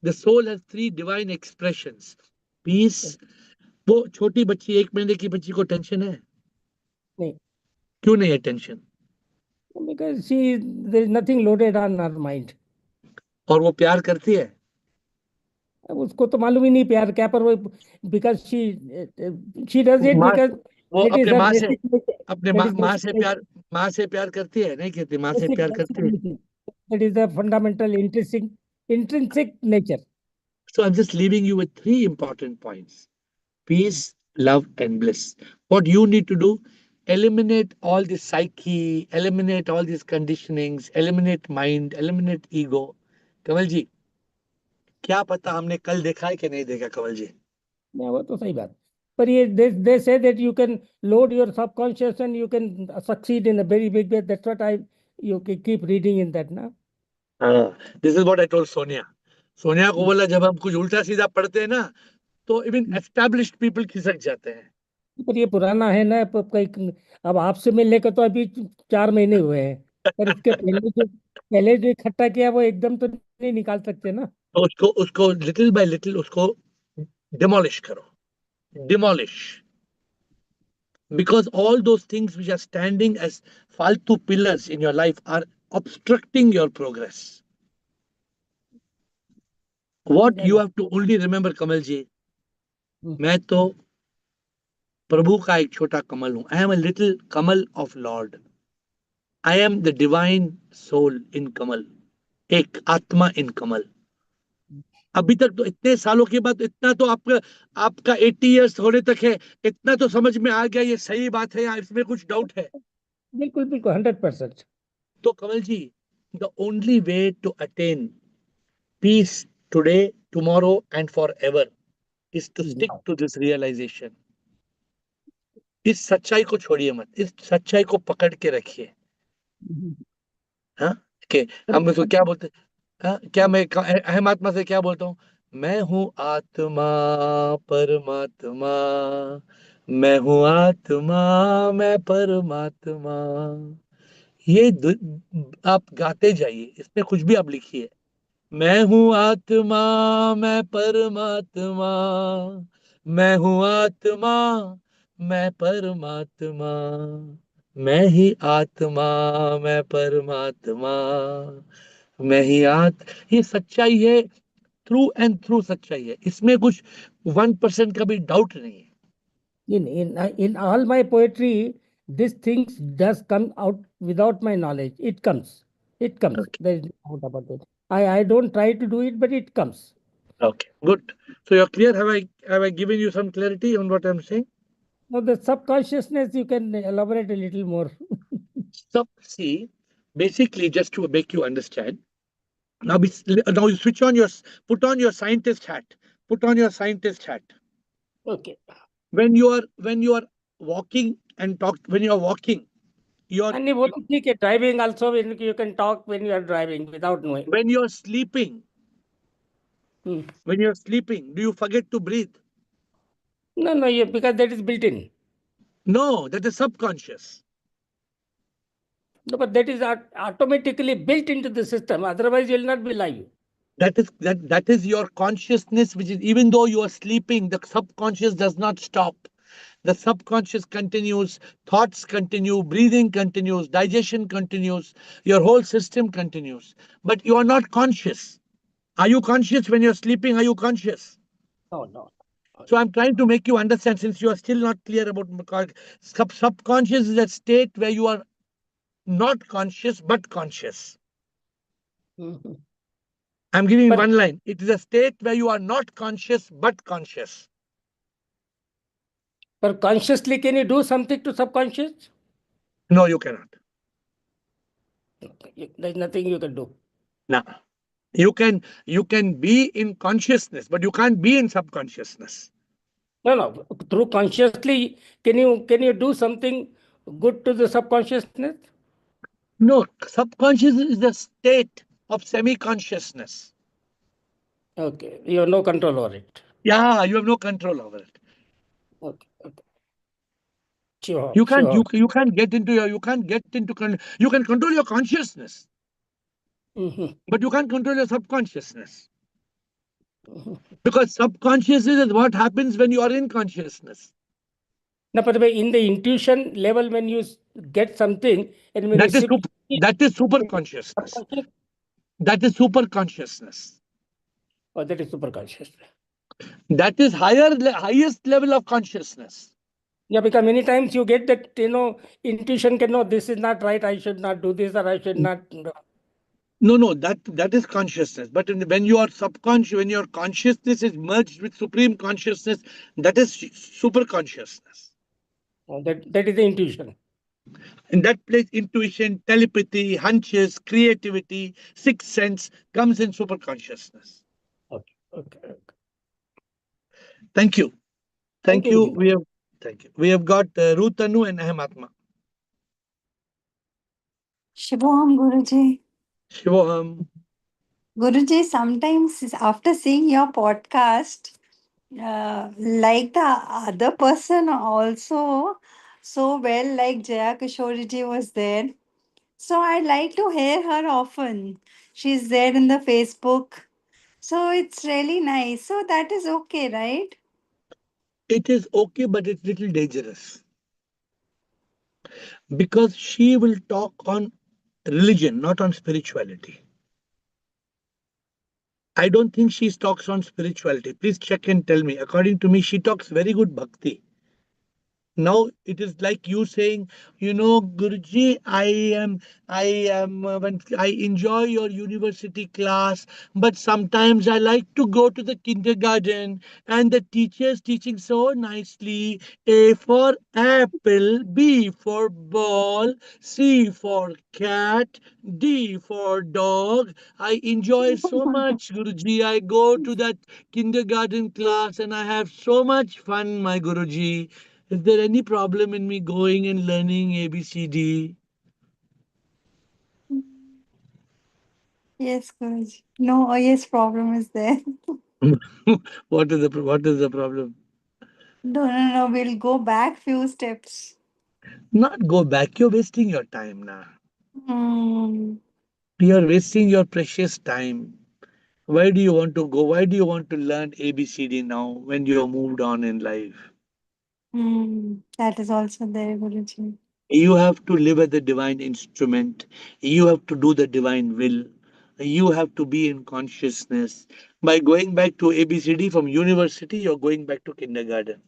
The soul has three divine expressions. Peace. वो छोटी बच्ची 1 महीने की बच्ची को टेंशन है? नहीं, क्यों नहीं है tension? because there is nothing loaded on her mind. और वो प्यार करती है? अब उसको तो मालूम ही नहीं प्यार क्या, पर वो because she does it माँ because वो that is अपने her माँ से basic nature. अपने That माँ is basic nature. माँ से प्यार करती है? नहीं करती? माँ से प्यार Basic करती है? nature. That is the fundamental intrinsic nature. So I'm just leaving you with three important points: peace, love, and bliss. What you need to do, eliminate all the psyche, eliminate all these conditionings, eliminate mind, eliminate ego. कमल जी, क्या पता हमने कल देखा है कि नहीं देखा कमल जी? Yeah, वो तो सही बात. But they say that you can load your subconscious and you can succeed in a very big way. That's what you keep reading in that now. This is what I told Sonia. Sonia को बोला जब हम कुछ उल्टा सीधा पढ़ते हैं ना, तो इवन एस्टैब्लिश्ड पीपल खिसक जाते हैं. पर ये पुराना है ना, कहीं अब आपसे मिलने का तो अभी 4 महीने हुए हैं, पर इसके पहले जो इकट्ठा किया वो एकदम तो नहीं निकाल सकते ना. तो उसको उसको लिटिल बाय लिटिल उसको डिमोलिश करो. Demolish. Because all those things which are standing as faltu pillars in your life are obstructing your progress. What you have to only remember, Kamal ji, मैं तो प्रभु का एक छोटा कमल हूं. I am a little Kamal of Lord. I am the divine soul in कमल. एक आत्मा in कमल. अभी तक तो इतने सालों के बाद इतना तो आपका 80 इयर्स होने तक है, इतना तो समझ में आ गया, ये सही बात है या इसमें कुछ डाउट है? बिल्कुल बिल्कुल 100%. तो कमल जी, the only way to attain peace today, tomorrow, and forever is to stick to this realization. इस सच्चाई को छोड़िए मत, इस सच्चाई को पकड़ के रखिए. हाँ, कि हम उसको क्या बोलते हैं? हाँ, क्या मैं अहम आत्मा से क्या बोलता हूँ? मैं हूँ आत्मा परमात्मा, मैं हूँ आत्मा मैं परमात्मा। ये आप गाते जाइए, इसमें कुछ भी आप लिखिए। मैं हूँ आत्मा मैं परमात्मा, मैं हूँ आत्मा मैं परमात्मा, मैं ही आत्मा मैं परमात्मा, मैं ही ये सच्चाई है, थ्रू एंड थ्रू सच्चाई है, इसमें कुछ 1% का भी डाउट नहीं है। In all my poetry, these things does come out without my knowledge. It comes. It comes. Okay. There is no doubt about it. I don't try to do it, but it comes. Okay, good. So you're clear? Have I given you some clarity on what I'm saying? Now the subconsciousness, you can elaborate a little more. So see, basically, just to make you understand, now you switch on your put on your scientist hat. Put on your scientist hat. Okay. When you are walking and talk when you are walking, you're And वो तो ठीक है, driving also when you can talk when you are driving without knowing. when you're sleeping, Hmm. when you're sleeping, do you forget to breathe? No, no, because that is built in. No, that is subconscious. No, but that is automatically built into the system. Otherwise, you will not be alive. That is your consciousness, which is, even though you are sleeping, the subconscious does not stop. The subconscious continues, thoughts continue, breathing continues, digestion continues, your whole system continues, but you are not conscious. Are you conscious when you're sleeping? Are you conscious? No, no. So I'm trying to make you understand, since you are still not clear about subconscious is a state where you are not conscious but conscious. Mhm. I'm giving But one line. It is a state where you are not conscious but conscious. but consciously, can you do something to subconscious? No, you cannot. There's nothing you can do. Now, you can be in consciousness, but you can't be in subconsciousness. No, no. Through consciously, can you do something good to the subconsciousness? No, subconscious is the state of semi-consciousness. Okay, you have no control over it. Yeah, you have no control over it. Okay, okay. Sure, You can't sure. you can't get into your you can't get into you can control your consciousness, Mhm, but you can't control your subconsciousness, mhm. because subconsciousness is what happens when you are in consciousness. No, but in the intuition level, when you get something and when you That is simply that is super consciousness. subconscious, That is super consciousness. or that is superconscious. That is highest level of consciousness. Yeah, because many times you get that, intuition can know this is not right, I should not do this, or I should not. No, that is consciousness. But when you are subconscious, when your consciousness is merged with supreme consciousness, that is super consciousness. That is the intuition. In that place, intuition, telepathy, hunches, creativity, sixth sense comes in super consciousness. Okay, okay, okay. Thank you. Thank Thank you, you. Guruji. We have got Rutanu and Ahmatma. Shivoham Guruji. Shivoham. Guruji, sometimes after seeing your podcast, like the other person also so well, like Jaya Kishoriji was there. So I like to hear her often. She's there in the Facebook. So it's really nice. So that is okay, right? It is okay, but it's little dangerous, because she will talk on religion, not on spirituality. I don't think she talks on spirituality. Please check and tell me. According to me, she talks very good bhakti. Now it is like you saying, Guruji, I am when I enjoy your university class, but sometimes I like to go to the kindergarten and the teachers teaching so nicely. A for apple, B for ball, C for cat, D for dog. I enjoy so much, Guruji. I go to that kindergarten class and I have so much fun, my Guruji. Is there any problem in me going and learning ABCD? Yes, Guruji. No, yes, problem is there. What is the problem? No, no, no. We'll go back few steps. Not go back. You're wasting your time now. Hmm. You're wasting your precious time. Why do you want to go? Why do you want to learn ABCD now when you have moved on in life? Hmm. That is also there, Guruji. You have to live as the divine instrument. You have to do the divine will. You have to be in consciousness. By going back to ABCD from university, you're going back to kindergarten.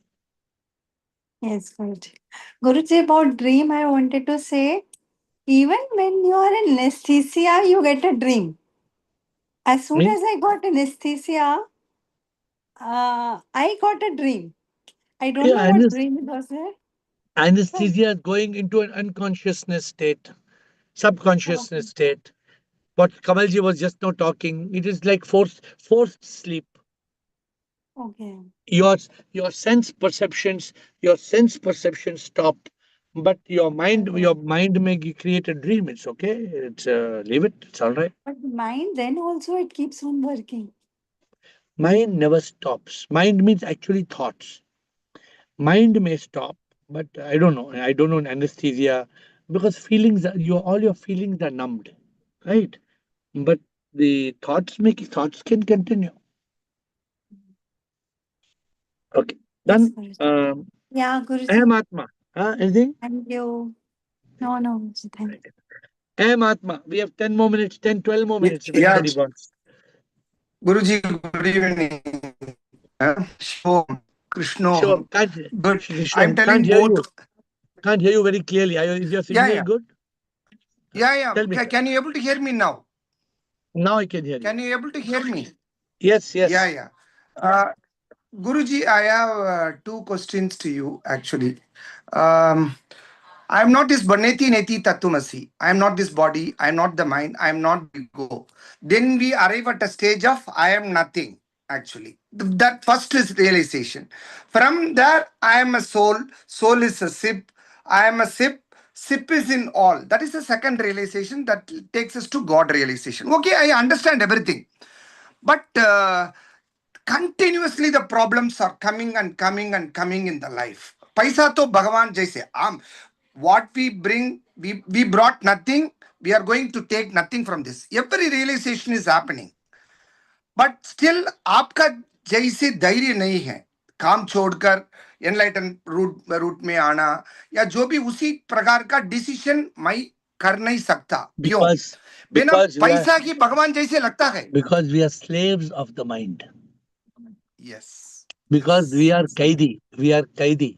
Yes, Guruji. Guruji, about dream, I wanted to say, even when you are in anesthesia, you get a dream. As soon Means, as I got anesthesia, I got a dream. I don't know yeah, what dream it was there. But anesthesia is going into an unconsciousness state, okay, subconsciousness state. What Kamalji was just now talking, it is like forced sleep. okay, your your sense perceptions stop, but okay. your mind may create a dream. It's okay. Leave it. It's all right. But mind then also it keeps on working. Mind never stops. Mind means actually thoughts. Mind may stop, but I don't know in anesthesia, because all your feelings are numbed, right? But the thoughts can continue. Okay, done. Yes, Guruji. um Yeah, I am Guruji. Atma. Anything? Thank you. No, no, Guruji, thank you. Hey, Mahatma, we have 10 more minutes, 10, 12 more Yeah, minutes if anybody wants. Guruji, good evening. Shivom, Sure, Krishno, can't, good. I'm Krishna, can't telling hear both. you. Can't hear you very clearly. Is your Yeah, signal yeah, good? yeah, yeah. Tell me. Can you able to hear me now? Now I can hear you. Can you able to hear me? Yes, Yeah, yes. yeah. Guruji, I have two questions to you actually. Um, I am not this Baneti Neti Tatumasi. I am not this body. I am not the mind. I am not the ego. Then we arrive at a stage of I am nothing, actually. That first is realization. From there, I am a soul. Soul is a sip. I am a sip. Sip is in all. That is the second realization that takes us to God realization. Okay, I understand everything. But continuously the problems are coming and coming and coming in the life. Paisa to Bhagavan jaise. What we bring, we brought nothing. We are going to take nothing from this. Every realization is happening. But still आपका जैसे धैर्य नहीं है काम छोड़कर enlighten root में आना या जो भी उसी प्रकार का डिसीजन मैं कर नहीं सकता क्यों Because बिना because we are पैसा की भगवान जैसे लगता है because we are slaves of the mind. Yes Because yes we are kaidi. We are kaidi.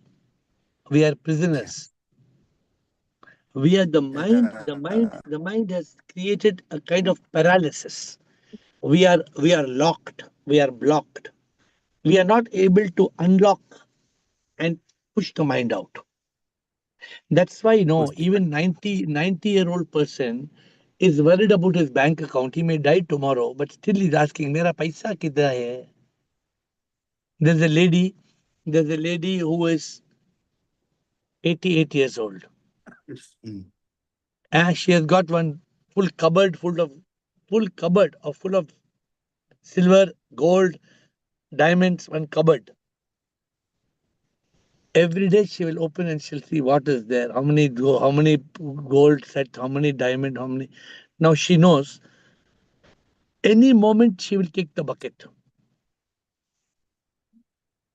We are prisoners. We are the mind. The mind has created a kind of paralysis. We are locked. We are blocked. We are not able to unlock and push the mind out. That's why, even 90-year-old person is worried about his bank account. He may die tomorrow, but still he's asking, Mera paisa kidhar hai? There's a lady, there's a lady who is 88 years old. And she has got one full cupboard full of silver, gold, diamonds, one cupboard. Every day she will open and she'll see what is there, how many gold sets, how many diamond, how many. Now she knows any moment she will kick the bucket.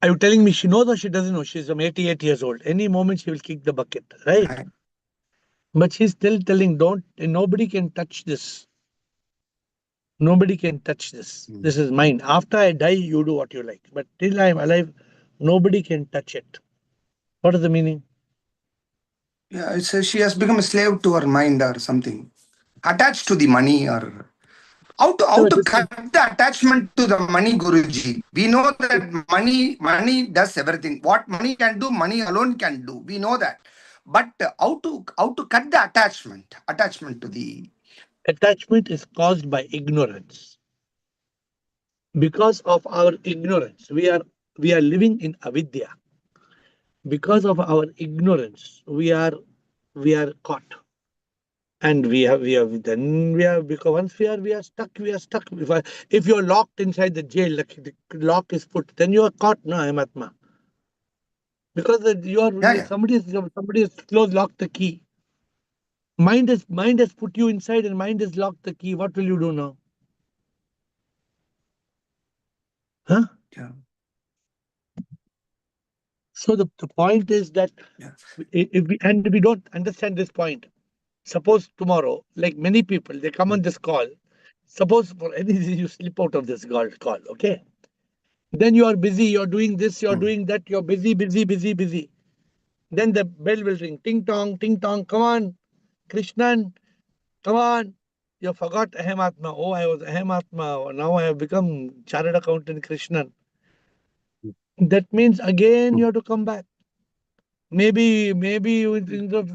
Are you telling me she knows or she doesn't know? She's from 88 years old. Any moment she will kick the bucket, right? But she's still telling, don't, nobody can touch this. Nobody can touch this. This is mine. After I die, you do what you like. But till I'm alive, nobody can touch it. What is the meaning? Yeah, it's she has become a slave to her mind or something, attached to the money or No, how to this is cut the attachment to the money, Guruji. We know that money does everything. What money can do, money alone can do. We know that. But how to cut the attachment to the attachment is caused by ignorance. Because of our ignorance, we are living in avidya. Because of our ignorance, we are caught. And then we have, because once we are stuck, we are stuck. If you're locked inside the jail, the lock is put, then you are caught, no, Amatma. Because Yeah, yeah. somebody has closed, locked the key. Mind has put you inside, and mind has locked the key. What will you do now? Huh? Yeah. So the point is that Yeah. if we don't understand this point, suppose tomorrow, like many people, they come on this call. Suppose for any reason you slip out of this call, okay? Then you are busy, you're doing this, you're Mm. doing that, you're busy, busy, busy, busy. Then the bell will ring, ting tong, come on, Krishnan, come on. You forgot Ahamatma. Oh, I was Ahamatma. Now I have become chartered accountant Krishnan. That means again you have to come back. Maybe you think of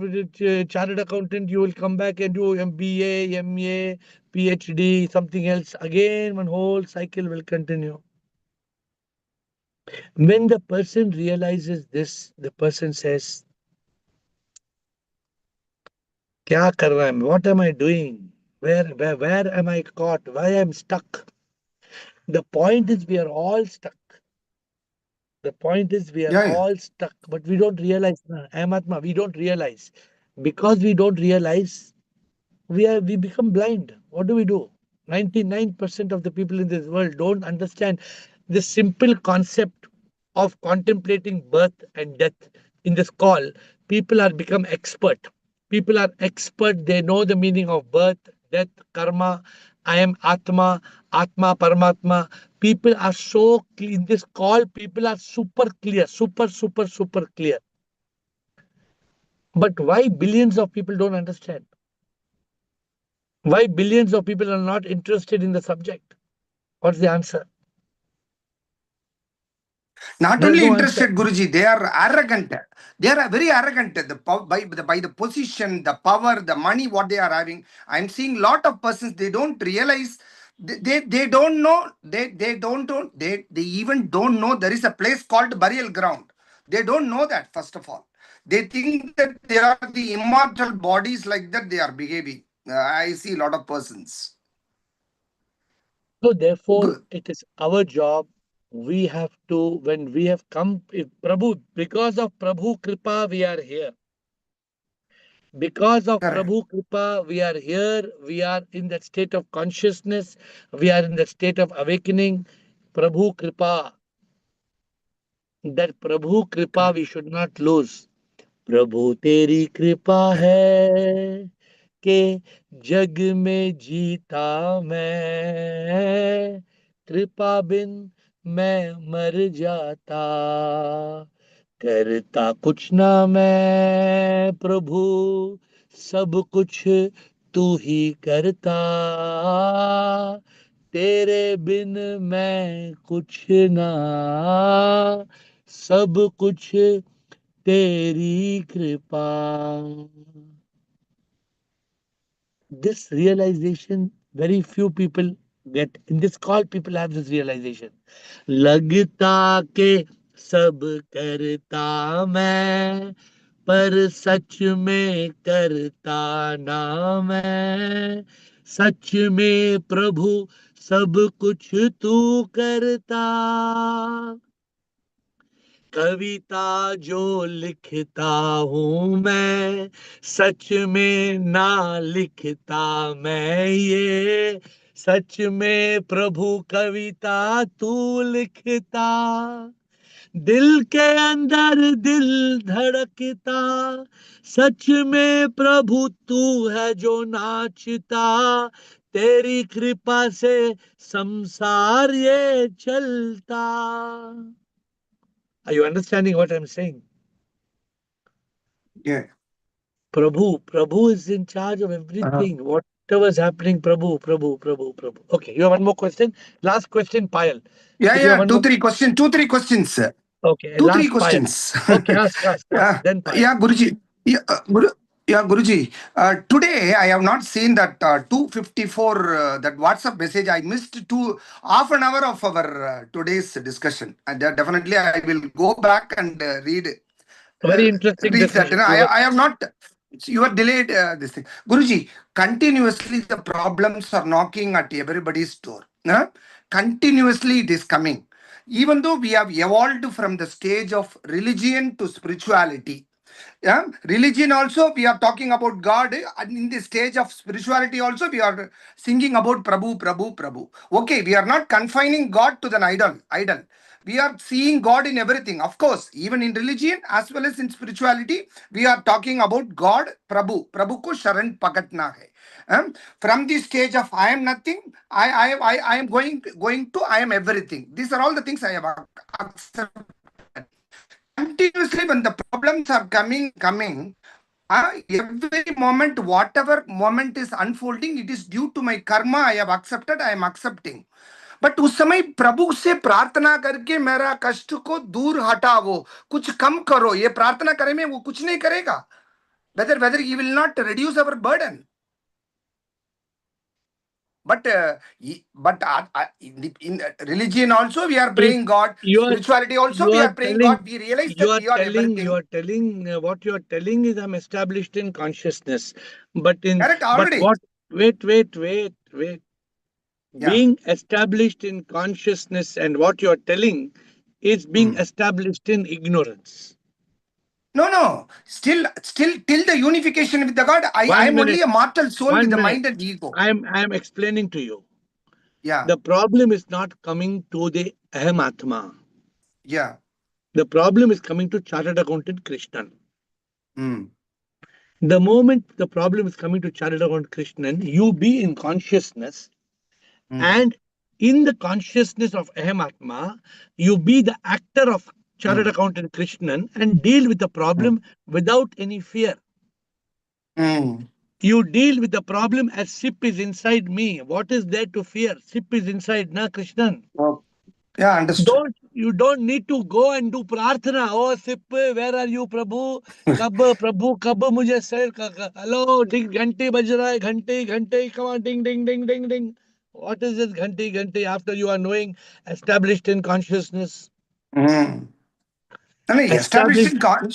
chartered accountant, you will come back and do MBA, MA, PhD, something else. Again, one whole cycle will continue. When the person realizes this, the person says, Kya kar raha hai? What am I doing? Where am I caught? Why am stuck? The point is we are all stuck. The point is we are Yeah, yeah. all stuck, but we don't realize. Amatma, we don't realize. Because we don't realize, we become blind. What do we do? 99% of the people in this world don't understand the simple concept of contemplating birth and death. In this call, people are become expert. People are expert. They know the meaning of birth, death, karma. I am Atma, Atma, Paramatma. People are so clear. In this call, people are super clear, super clear. But why billions of people don't understand? Why billions of people are not interested in the subject? What's the answer? Not There's only no answer. interested, Guruji, they are arrogant. They are very arrogant. By the position, the power, the money, what they are having. I'm seeing lot of persons, they don't realize, they don't know, they don't know, they even don't know there is a place called burial ground. They don't know that, first of all. They think that they are the immortal bodies, like that they are behaving. I see a lot of persons. So therefore, Good. it is our job. We have to, when we have come, if Prabhu, because of Prabhu Kripa, we are here. Because of Correct. Prabhu Kripa, we are here. We are in that state of consciousness. We are in that state of awakening. Prabhu Kripa, that Prabhu Kripa we should not lose. प्रभु तेरी कृपा Correct. है कि जग में जीता मैं कृपा बिन मैं मर जाता करता कुछ ना मैं प्रभु सब कुछ तू ही करता तेरे बिन मैं कुछ ना सब कुछ तेरी कृपा. This realization, very few people get. In this call, people have this realization. लगता के सब करता मैं पर सच में करता ना मैं सच में प्रभु सब कुछ तू करता कविता जो लिखता हूँ मैं सच में ना लिखता मैं ये सच में प्रभु कविता तू लिखता दिल के अंदर दिल धड़कता सच में प्रभु तू है जो नाचता तेरी कृपा से संसार ये चलता. Are you understanding what I'm saying? Yeah. Prabhu is in charge of everything. Whatever is happening, Prabhu. Okay, you have one more question? Last question, Payal. Yeah, If you have yeah. one more, Two, three questions. okay, Two, three last Payal. questions. Okay, ask. Yeah, Then Payal. yeah, Guruji. Yeah, yeah, Guruji. Today I have not seen that 254 that WhatsApp message. I missed half an hour of our today's discussion, and definitely I will go back and A very uh, interesting read that. discussion. I have not. You are delayed this thing. Guruji, continuously the problems are knocking at everybody's door. Huh? Continuously it is coming. Even though we have evolved from the stage of religion to spirituality. Yeah, religion also we are talking about God, and in the stage of spirituality also we are singing about Prabhu, Prabhu, Prabhu. Okay, we are not confining God to the idol. We are seeing God in everything. Of course, even in religion as well as in spirituality, we are talking about God, Prabhu. Prabhu ko sharan pakatna hai. From the stage of I am nothing, I am going to I am everything. These are all the things I have accepted. Continuously when the problems are coming, every moment, whatever moment is unfolding, it is due to my karma. I have accepted, I am accepting. But उस समय प्रभु से प्रार्थना करके मेरा कष्ट को दूर हटाओ, कुछ कम करो, ये प्रार्थना करे में वो कुछ नहीं करेगा. Whether he will not reduce our burden. But in religion also we are If praying God. you are Spirituality also you we are are praying telling God. We realize you that are we are telling you everything. are telling what you are telling is I'm established in consciousness, but in Correct but already. what wait, Yeah. being established in consciousness and what you are telling is being Hmm. established in ignorance. No. Still till the unification with the God, I One am only minute, a mortal soul with one the minute. mind and ego. I'm explaining to you. Yeah. The problem is not coming to the Aham Atma. Yeah. The problem is coming to Chartered Accountant Krishnan. Hmm. The moment the problem is coming to Chartered Accountant Krishnan, you be in consciousness, Hmm. and in the consciousness of Aham Atma, you be the actor of Chartered Hmm. Accountant Krishnan and deal with the Hmm. problem without any fear. Hmm. You deal with the problem as SIP is inside me. What is there to fear? SIP is inside, na Krishnan. Oh. Yeah, understood. You don't need to go and do prarthana. Oh SIP, where are you, Prabhu? कब मुझे sir hello ding घंटी बज रहा है घंटी come on ding. What is this घंटी after you are knowing established in consciousness? Hmm. No, established Established in God.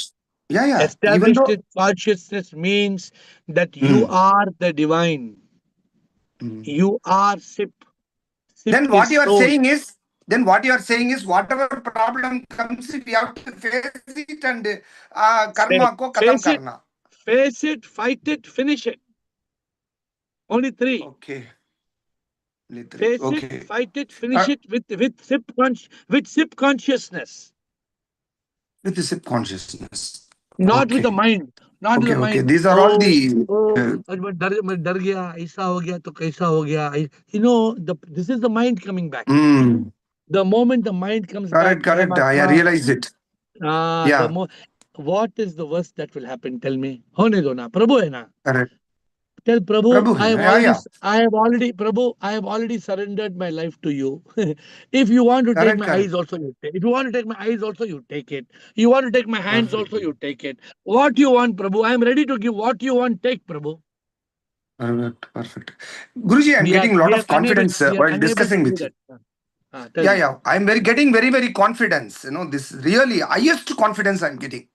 Yeah. Even established though. in consciousness means that you Hmm. are the divine. Hmm. You are SIP. SIP Then is what you are soul. saying is, whatever problem comes, we have to face it and karma ko khatam Face it, karna. fight it, finish it. Only three. Okay. Only three. Face it, Okay. fight it, finish it with SIP consciousness, With the subconsciousness. not with Okay. the mind. Not with the Okay. mind. These are all Oh, the. आज मैं डर गया ऐसा हो गया तो कैसा हो गया. You know, this is the mind coming back. Mm, The moment the mind comes back, correct. I Atma, realize it. the Yeah. what is the worst that will happen? Tell me. होने दो ना, प्रभु है ना. Correct. Tell Prabhu, Prabhu. Yeah. Prabhu, I have already surrendered my life to you. If you want to take my eyes Correct. also, you take. If you want to take my eyes also, you take it. You want to take my hands Perfect. also, you take it. What you want, Prabhu, I am ready to give what you want, take, Prabhu. Perfect. Guruji, I'm getting a lot of confidence We are while unable to discussing do with you. that. Tell me. I'm getting very confidence. This really highest confidence I'm getting.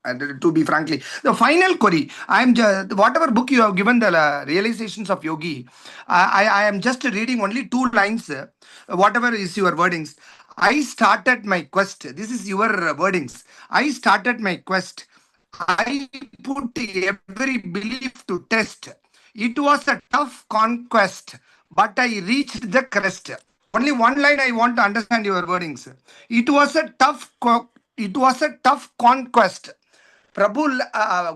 To be frankly, the final query. Whatever book you have given the realizations of yogi. I am just reading only 2 lines. Whatever is your wordings. I started my quest. This is your wordings. I started my quest. I put every belief to test. It was a tough conquest, but I reached the crest. Only one line I want to understand your wordings. It was a tough conquest. प्रभु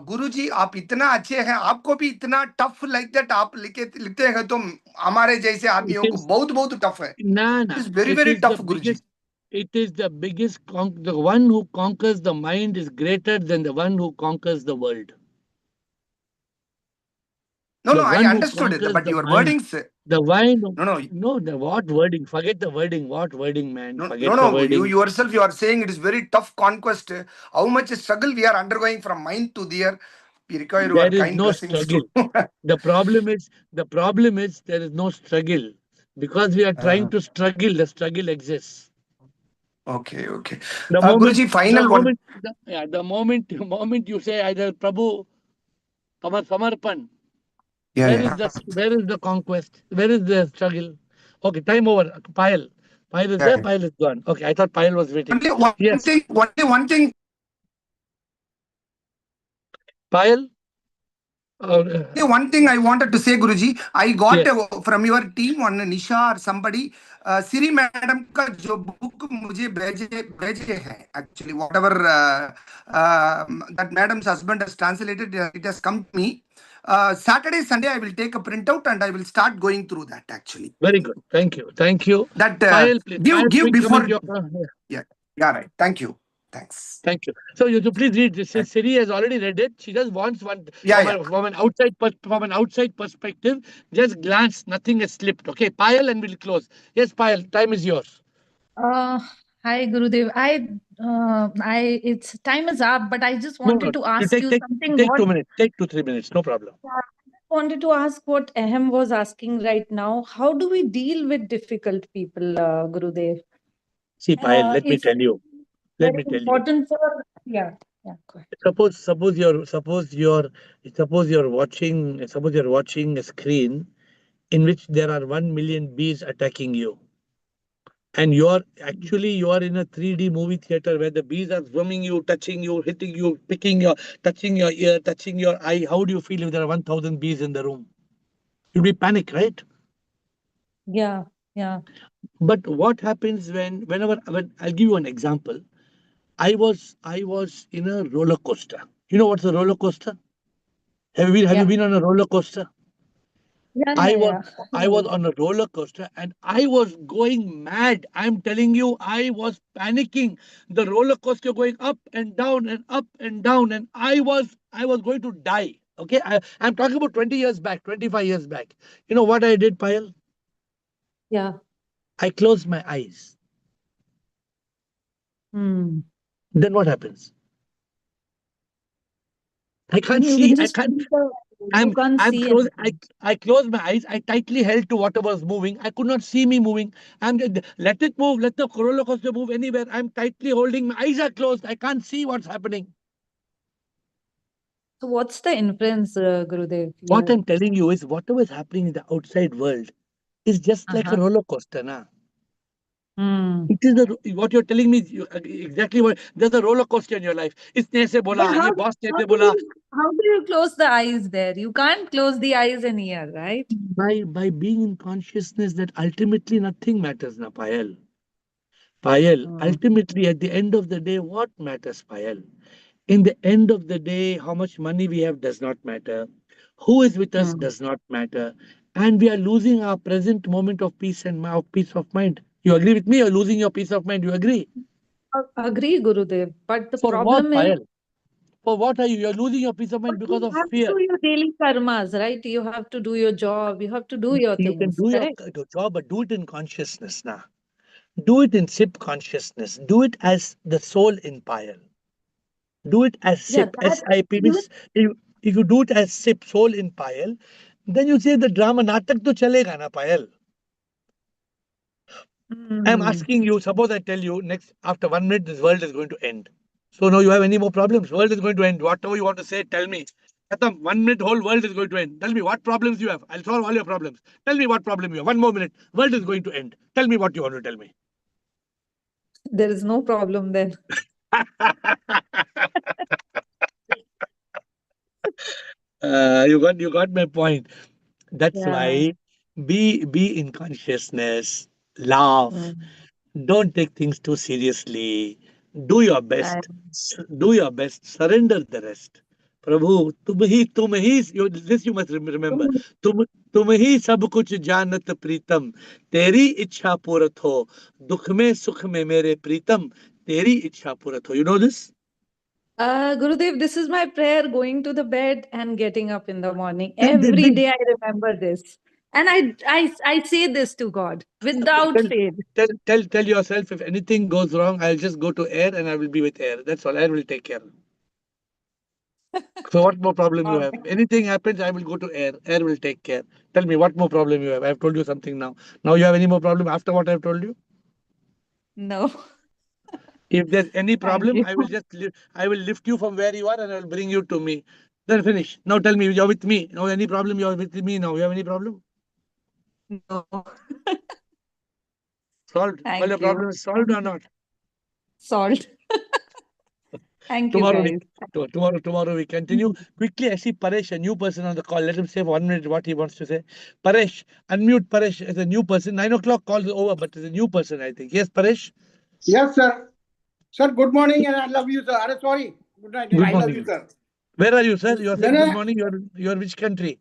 गुरु जी आप इतना अच्छे हैं आपको भी इतना tough like that आप लिखते हैं तो हमारे जैसे It आदमियों को is बहुत टफ है. Nana. It is very It is the tough, Guruji. biggest. It is the biggest. The one who conquers the mind is greater than the one who conquers the world. No, The I one who understood it, conquers but the your mind. wordings. The wine. No. No, the what wording? Forget the wording. What wording, man? Forget the No. You wording. yourself, you are saying it is very tough conquest. How much struggle we are undergoing from mind to there. We require your There is kind no blessings struggle. too. The problem is there is no struggle. Because we are trying Uh, to struggle, the struggle exists. okay. The moment, Guruji, the final one. moment, the moment you say either Prabhu, Samarpan. Yeah, Where yeah. is the conquest? Where is the struggle? Okay, time over. Payal. Payal is there, Yeah. Payal is gone. Okay, I thought Payal was waiting. Yes. Only one thing. Payal? Only one thing I wanted to say, Guruji. I got Yes. from your team one Nisha or somebody. Siri madam का जो book मुझे भेजे है actually whatever that madam's husband has translated it has come to me. Saturday Sunday I will take a printout and I will start going through that actually. Very good. Thank you. Thank you. That Payal, please. Payal, give quick comment. before. Yeah. Yeah, yeah, right. Thank you. Thanks. Thank you. So you to please read this. Right. Siri has already read it. She just wants one Yeah, yeah. from an outside perspective. Just glance. Nothing has slipped. Okay, Payal, and we'll close. Yes, Payal. Time is yours. Uh, Hi, Gurudev. It's time is up, but I just No, no. wanted to You ask take you take something. take What 2 minutes. Take 2-3 minutes. No problem. I wanted to ask what Ahem was asking right now. How do we deal with difficult people, Gurudev? See, Payal. Let me It's tell you. Let very me tell you. important for yeah. Go ahead. Suppose you're watching a screen in which there are 1 million bees attacking you, and you are in a 3D movie theater where the bees are swarming you, touching you, hitting you, touching your ear, touching your eye. How do you feel if there are 1,000 bees in the room? You'll be panic, right? Yeah, yeah, But what happens when I'll give you an example. I was in a roller coaster. You know what's a roller coaster? Have you been yeah, on a roller coaster? yeah, I yeah, was yeah. I was on a roller coaster and I was going mad. I'm telling you, I was panicking. The roller coaster going up and down and up and down, and I was going to die. Okay, I'm talking about 20 years back, 25 years back. You know what I did, Payal? Yeah. I closed my eyes. Hmm. Then what happens? I Then can't you see. can I just can't. you can't I'm see close. I anything. I closed my eyes. I tightly held to whatever was moving. I could not see me moving. Let it move. Let the roller coaster move anywhere. I'm tightly holding. My eyes are closed. I can't see what's happening. So what's the inference, Gurudev? What You I'm telling you is whatever is happening in the outside world is just like a uh-huh. roller coaster, na. Hmm. It is what you're telling me. Exactly what there's a roller coaster in your life. इसने ऐसे But बोला, ये boss ने ऐसे बोला. how do you close the eyes there? You can't close the eyes and ear, right? By being in consciousness that ultimately nothing matters, na Payal. Payal, Hmm. ultimately at the end of the day, what matters, Payal? In the end of the day, how much money we have does not matter. Who is with us Hmm. does not matter. And we are losing our present moment of peace of mind. You agree with me? You're losing your peace of mind. You agree? Agree, Gurudev. But the For what, problem is, Payal? For what are you? You're losing your peace of but mind because you of have to fear. do your daily karmas, right? You have to do your job. You have to do your You can things, do your correct? job, but do it in consciousness now. Do it in SIP consciousness. Do it as the soul in Payal. Do it as Yeah, SIP. that SIP even. means if you do it as SIP, soul in Payal, then you say the drama natak to chalega na Payal. I'm Hmm. asking you, suppose I tell you next after 1 minute this world is going to end. So now you have any more problems? World is going to end. Whatever you want to say, tell me. Khatam, 1 minute whole world is going to end. Tell me what problems you have. I'll solve all your problems. Tell me what problem you have. 1 more minute. World is going to end. Tell me what you want to tell me. There is no problem then. You got my point. That's Yeah. why be in consciousness, laugh, Hmm. don't take things too seriously. Do your I, best. Do your best. Surrender the rest. Prabhu, this you must remember. तुम तुम ही सब कुछ जानत प्रीतम तेरी इच्छा पूरत हो दुख में सुख में मेरे प्रीतम तेरी इच्छा पूरत हो. You know this? Gurudev, this is my prayer going to the bed and getting up in the morning. Then, then, Every then day I remember this. And I say this to God without tell, fail. tell yourself if anything goes wrong, I'll just go to air and I will be with air. That's all. Air will take care. So what more problem you All have? right. Anything happens, I will go to air. Air will take care. Tell me what more problem you have. I have told you something now. Now you have any more problem after what I have told you? No, If there's any thank problem, you. I will lift you from where you are and I will bring you to me. Then finish. Now tell me, you're with me. Now any problem? You're with me now. You have any problem? No. Solved. Well, Thank your you. problem is solved or not? Solved. Thank you, Tomorrow guys. tomorrow we continue. Quickly, I see Paresh, a new person on the call. Let him say for 1 minute what he wants to say. Paresh, unmute Paresh as a new person. 9 o'clock call is over, but as a new person, I think. Yes, Paresh? Yes, sir. Sir, good morning and I love you, sir. Are sorry. Good night. Good I love you, morning. sir. Where are you, sir? You are saying मैंने good morning. You are which country?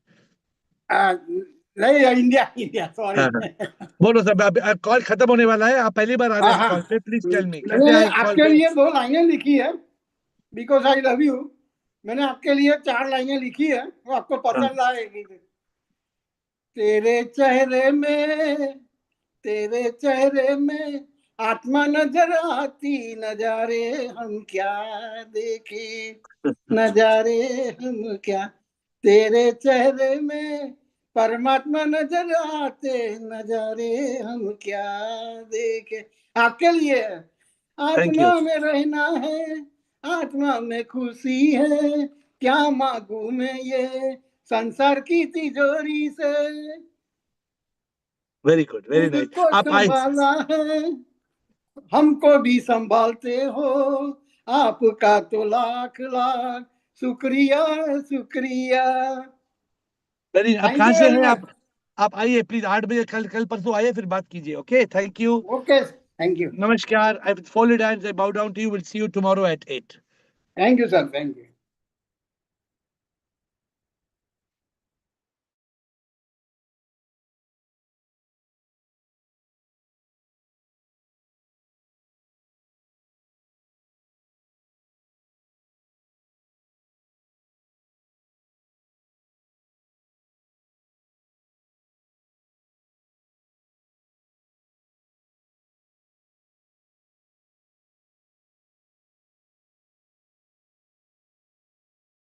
नहीं India India sorry हाँ, हाँ. बोलो सब call खत्म होने वाला है. आप पहली बार आ रहे हैं हाँ इस कॉल हाँ पे. प्लीज टेल मी कैसे मैंने आए इस कॉल आपके पे. लिए 2 लाइनें लिखी है बिकॉज आई लव यू. मैंने आपके लिए 4 लाइनें लिखी है वो आपको हाँ. पसंद आएगी. तेरे चेहरे में आत्मा नजर आती नजारे हम क्या देखे नजारे हम क्या तेरे चेहरे में परमात्मा नजर आते नजारे हम क्या देखे. आपके लिए है. Thank you. आत्मा में रहना है आत्मा में खुशी है क्या मांगू मैं ये संसार की तिजोरी से. वेरी गुड, वेरी खुद नाइस. को आप आए. संभाला है हमको भी संभालते हो आपका तो लाख लाख शुक्रिया शुक्रिया. वेरी. आप थैंक कहाँ यू से वेरी हैं मच. आप आइए प्लीज. 8 बजे कल कल परसों आइए, फिर बात कीजिए. Okay, thank you. Okay thank you Namaskar. I folded hands. I bow down to you. We'll see you tomorrow at 8. Thank you sir thank you.